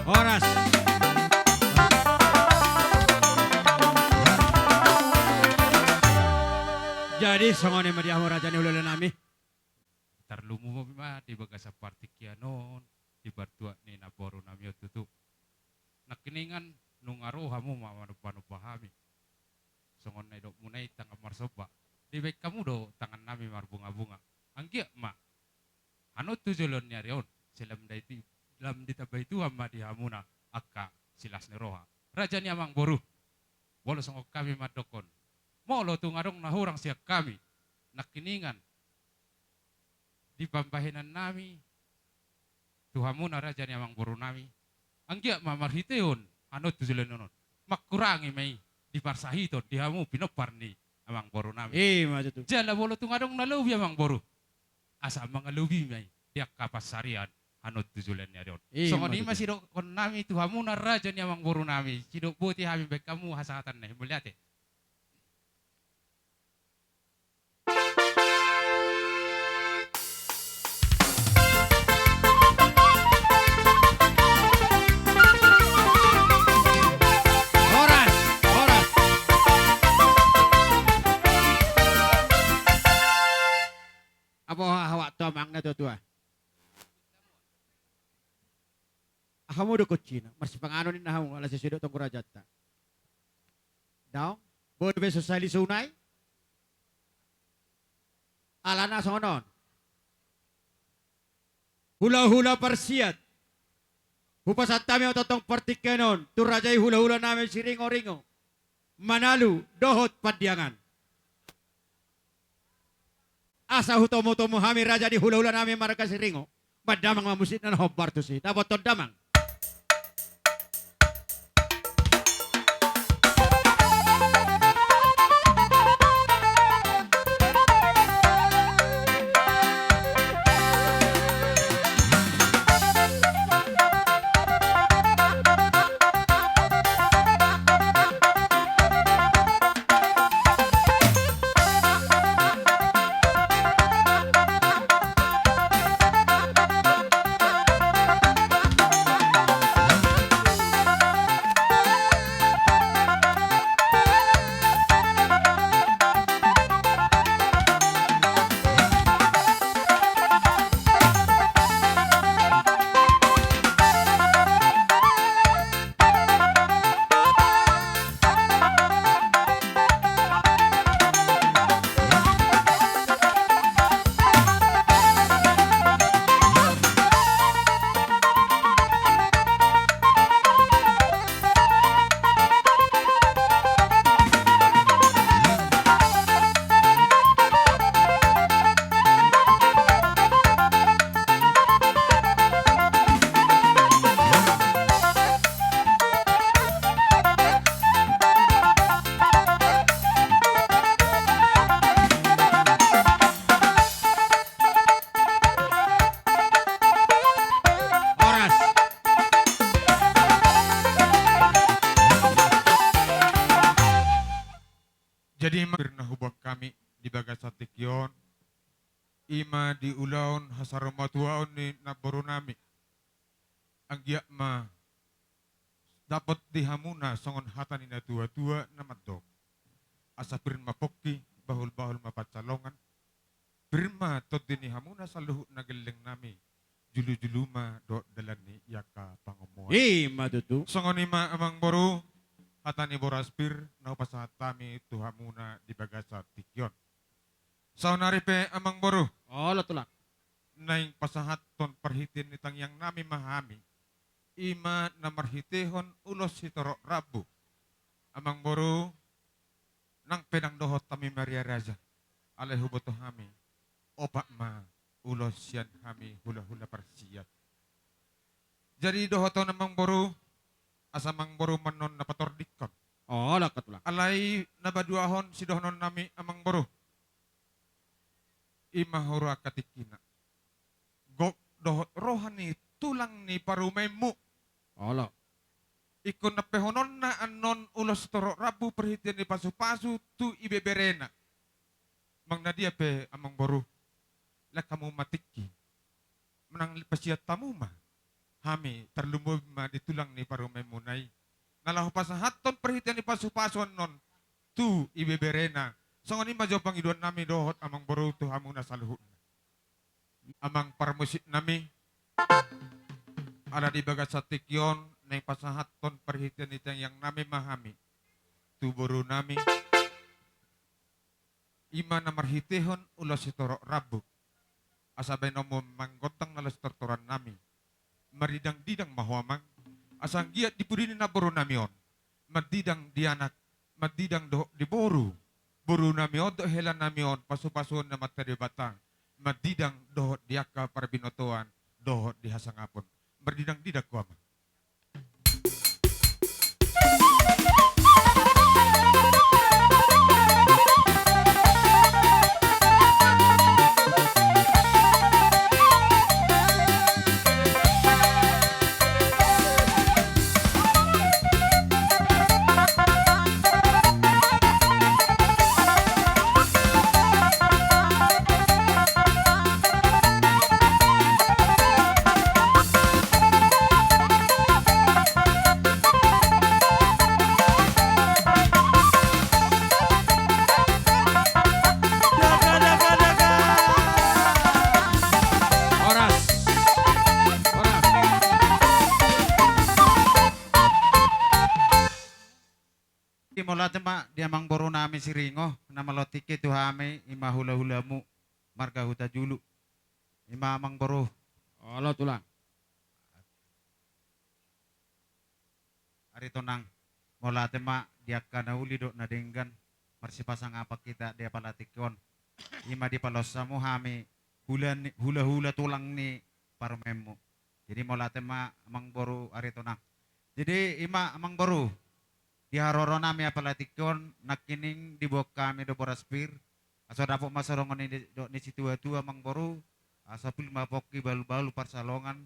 Horas. Jadi songone madiamu raja ni ulun nami. Tarlumu ma di bagasa partikianon di bartua ni naboru nami tutu. Nakiningan nung aro hamu mama panu pahami. Songon na dok munay tangga marsoba. Di baik kamu do tangan nami marbunga-bunga. Anggia ma. Ano tujulon niya riyon. Silam daiti lam ditabay tu hama di hamuna akka silas ni roha. Raja ni amang boru. Bolo songok kami madokon. Molo tu ngarong nahurang siyak kami. Nakiningan di pambahinan nami tuhamuna raja ni amang boru nami. Anggia mamarhiteon ano tujulon nonon. Makurangi may di parsahiton di hamu pinopar ni amang boru nami. Matutu. Jala bolo tu ngarong nalubi amang boru. Asa mga lubi may diak kapasarian ano tujulan niya doon. So ngoni matutu. masih do kon nami tuhamuna raja ni amang boru nami. Sidok buti hami baik kamu hasatan na mulyate. Horas. Horas. natutua. Akamu do kucina, masih pangano ni nahamu ala sesudo tong kurajata. Daw, bodo be sosali sunay. Ala na sonon. Hula-hula parsiat. Hupasat kami ototong partikenon, turajay hula-hula namin si Ringo-Ringo. Manalu, dohot padyangan. Asa hutomo-tomo hami raja di hula-hula namin marga si Ringo. Madamang mamusit na hobarto si. Dapat damang. Jadi pernah hubak kami di Bagasatikyon, ima di ulaon hasaromatuaon ni naboru nami. Ang giyak ma dapat dihamuna songon hata ni na tua-tua na madok. Asa pirma pokki bahul-bahul mapatsalongan. Pirma tot dini hamuna sa luhut na galing nami. Julu-juluma do dalan ni yaka pangamuan. Matutu. Songon ima amang boru hata ni Boraspir na upasahat kami tuhamuna di Bagasatikyon. Saunari pe amang boru Oh, tulak. naing pasahat ton perhitin nitang yang nami mahami. Ima na marhitihon ulos hitoro rabu. Amang boru nang pedang dohot kami Maria Raja. Alay huboto hami. Opak ma ulos yan hami hula-hula parsiat. Jadi dohoto namang boru asamang boru manon na patordikon. Oh, tulak. Alay nabaduahon si dohonon nami amang boru. Imahura katikina. Gok dohot rohani tulang ni parumemu. Oh, Ikon na pehonon na anon ulos toro rabu perhitian ni pasu-pasu tu ibeberena. Mang nadia pe amang boru. La kamu matiki. Menang pasiat tamu ma. Hami terlumub ma di tulang ni parumemu nai. Nalahu pasahaton perhitian ni pasu-pasu non tu ibeberena. Songon ima jauh pangiduan nami dohot amang boru tu hamuna saluhun. Amang parmusik nami ada di Bagasatikyon nang pasahat ton perhitian itang yang nami mahami. Tu boru nami ima na marhitihon ulos itoro rabu. Asabay nomo manggotang nalas tortoran nami. Maridang-didang mahuamang. Asang giat dipudini na boru nami on. Madidang dianak, madidang do di boru. Boru nami on, do helan nami on, pasu-pasuan na materi batang. Madidang dohot diaka parbinotoan, dohot di hasangapon. Merdidang-didak ko ama. tema dia mang boro nami siringo na malotiki tu hame ima hula-hulamu marga huta julu. Ima mang boro. Olo tulang. Ari tonang mola tema dia kana uli dok nadenggan marsi pasang apa kita dia palatikon. Ima di palosamu hame hula-hula tulang ni parmemu. Jadi mola tema mang boro ari tonang. Jadi ima mang boro di haroro nami apalatikon nakining di bawah kami do boraspir aso dapok masorongan ni situa-tua mang boru asa pil mapoki balu-balu parsalongan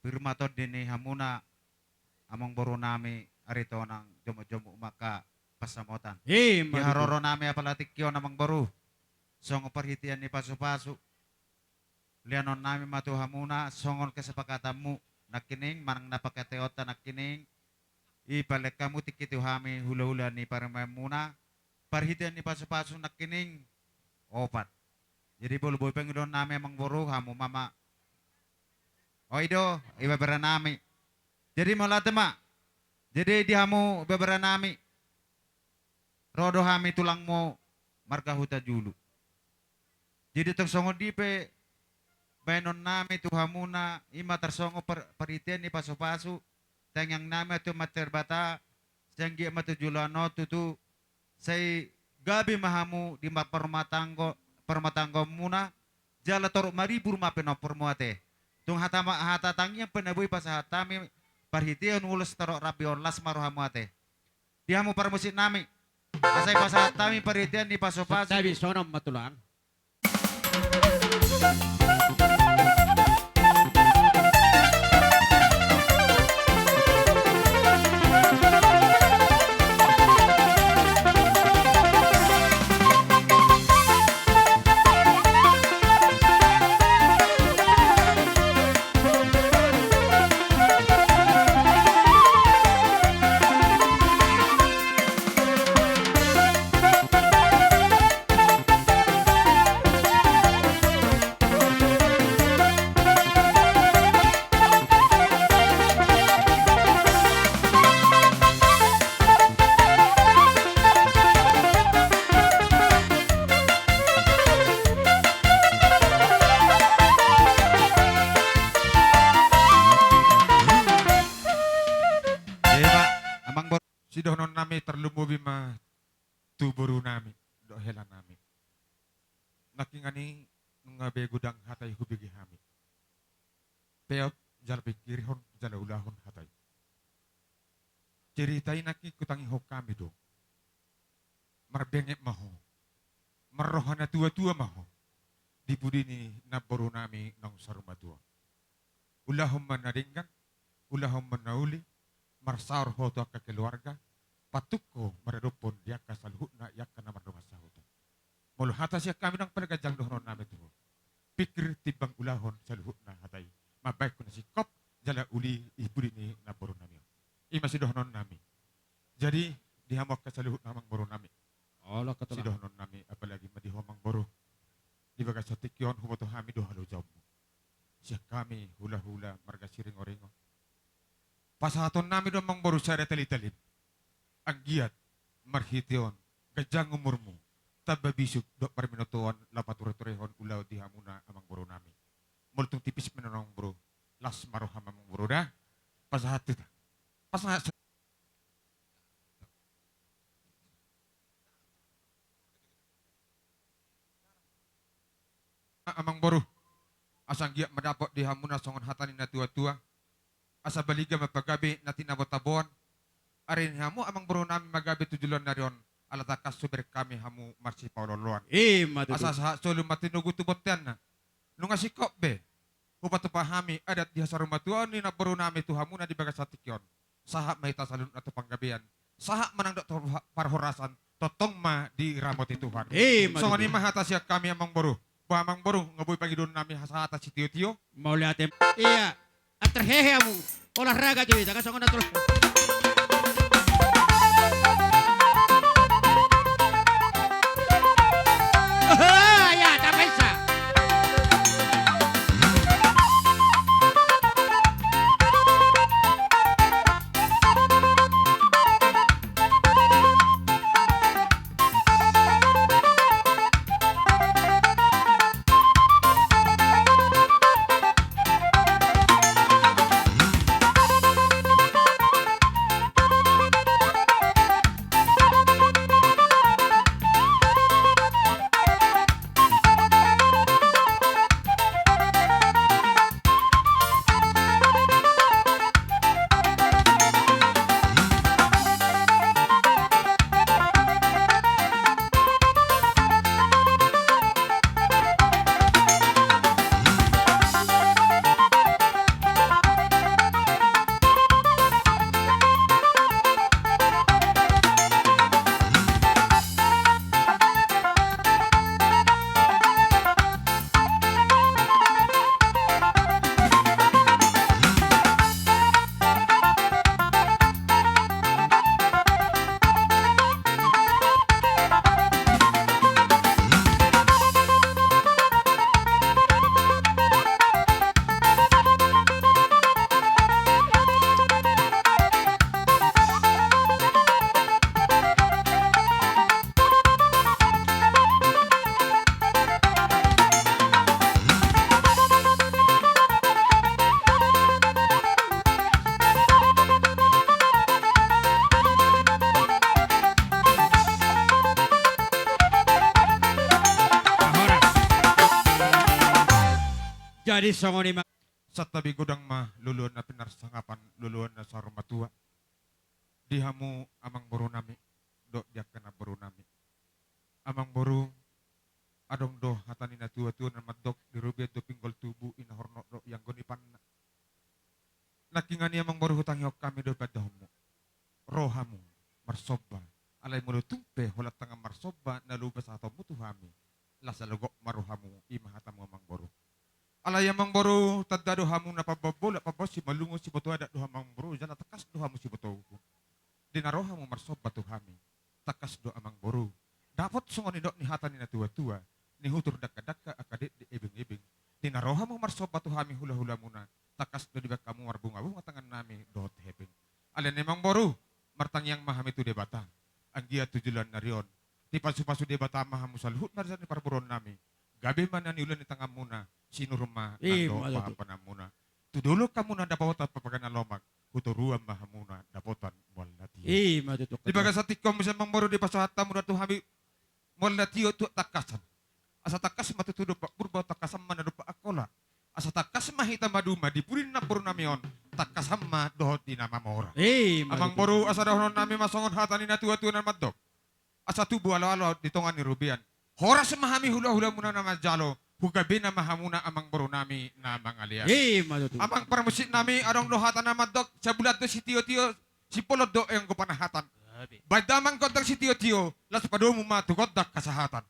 firmato dini hamuna amang boru nami arito nang jomo-jomo maka pasamotan di haroro nami apalatikon amang boru songo perhitian ni pasu-pasu lianon nami matu hamuna songon kesepakatanmu nakining manang napakateota nakining ipalek kamu tikitu hami hula-hula ni para memuna parhitian ni pasu-pasu nakining opat jadi bolu boy pengidon nami emang boru hamu mama oido iba beranami jadi malah tema jadi di hamu beberanami rodo hami tulangmu marga huta julu jadi tersongo dipe benon nami tuhamuna ima tersongo parhitian ni pasu-pasu yang nama tu mater bata sanggi matu julano tu say gabi mahamu di permatanggo muna jala torok maribur mapeno permuate tung hata tangi yang penabui pas hatami parhitian ulus torok rapion las maruhamuate diamu parmusit nami asai pas hatami parhitian di paso-paso Tabi sonom matulang. Sidohnon nami terlumubi ma tuburu nami do hela nami. Nakingani ngabe gudang hatai hubigi hami. Peot jal pikirhon jala ulahon hatai. Ceritai naki kutangi hok kami do. Marbengek maho. Marrohana tua-tua maho. Dipudini naboru nami nang sarumatua. Ulahom manadingkan, ulahom manauli, marsaur hoto ke keluarga, patuko meredupon dia kasalhutna yak kana mardoha sahuta. Mulu hata siya kami nang penegajang dohon nami tuho. Pikir tibang ulahon salhutna hatai. Mabaik kuna sikop jala uli iburi ni naboru nami. Ima si dohon nami. Jadi dihamok kasalhutna mang boru nami. Allah Si ketulang. dohon nami apalagi madihomang boru. Di bagas satikyon humoto hami do halo jawmu. Siya kami hula-hula marga siring-oringo. Pasahaton nami do mang boru syara tali-talin. Ang giat marhition gajang umurmu tababisuk do parminotoan lapaturetorehon ulaw di hamuna amang boru nami. Multung tipis menonong bro. Las maroham amang boru dah. Pasahat kita. Pasahat amang boru. Asang giat mendapat di hamuna songon hatani na tua-tua. Asa baliga mapagabi natin nabotabon. Arin hamu amang boru nami magabi tujulan narion. Alatakas subir kami hamu marsi pauloloan. Asa sa solo matinugu tubotian na. Nunga sikop be. Upatu pahami adat di hasarumatuan ni na boru nami tu hamuna di bagas satikyon. Sahak mahita salun atau panggabian. Sahak menang dok parhorasan. Totong ma di ramoti Tuhan. Songon ima hata siya kami amang boru. Amang boru ngaboy pagidon nami hasa si tiyo-tiyo. Mau lihat iya. At terhehe mo. Olahraga cuy. Taka songo na tulang. Ya, tapos sa. Jadi songon ima Sa tabi gudang mah luluan na pinarsangapan luluan na sa rumatua. Dihamu amang boru nami do diak kana boru nami. Amang boru adong do hatani na tua-tua na madok di rubiat do pinggol tubu inahorno do yang gonipan na. Nakingani amang boru hutang yok kami do padahomu. Rohamu marsoba alay mulo tumpe holat tanga marsoba na lubas atau mutuhami. Lasa logok maruhamu imahatamu amang boru. Alay amang boru tadda dohamu na pababola pabos si malungo si boto ada dohamang boru jana takas dohamu si boto. Dinarohamu marsoba tuhami. Takas do amang boru. Dapat songon ni dok ni hatani na tua-tua. Ni hutur daka-daka akadet di ebing-ebing. Dinarohamu marsoba tuhami hula-hula muna. Takas do dibak kamu marbunga-bunga tangan nami dot hebing. Alay nemang boru martang yang mahami tu debata. Anggia tujulan narion. Di pasu-pasu debata mahamu salhut narisan ni parburon nami. Gabi man ni ulan ni tangam muna. Sinuruma nando pahapan muna. Tudulok kamu na dapat papagan lomak. Huturuan mahamuna dapotan walati. matutok. Di bagas sa tikom sa mangmoro di pasahata muna tuhami walati tu takasan. Asa takas matutudok pak purba takasam mana dupa akola. Asa takas mahita maduma di purin na puro namion. Takasam ma dohot di nama mora. Amang boru asa dahonon nami masongon hatani na tua-tua na madok. Asa tubu alo-alo di tongan ni Rubian. Horas mahami hula-hula muna na majalo. Hugabi na mahamuna amang boru nami na mangalian. Matutok. Amang paramusit nami adong dohatan na madok. Sa bulat do si Tio-Tio. Si Polod do yung kupanahatan. Badamang kodang si Tio-Tio. Las padomu matukodak kasahatan.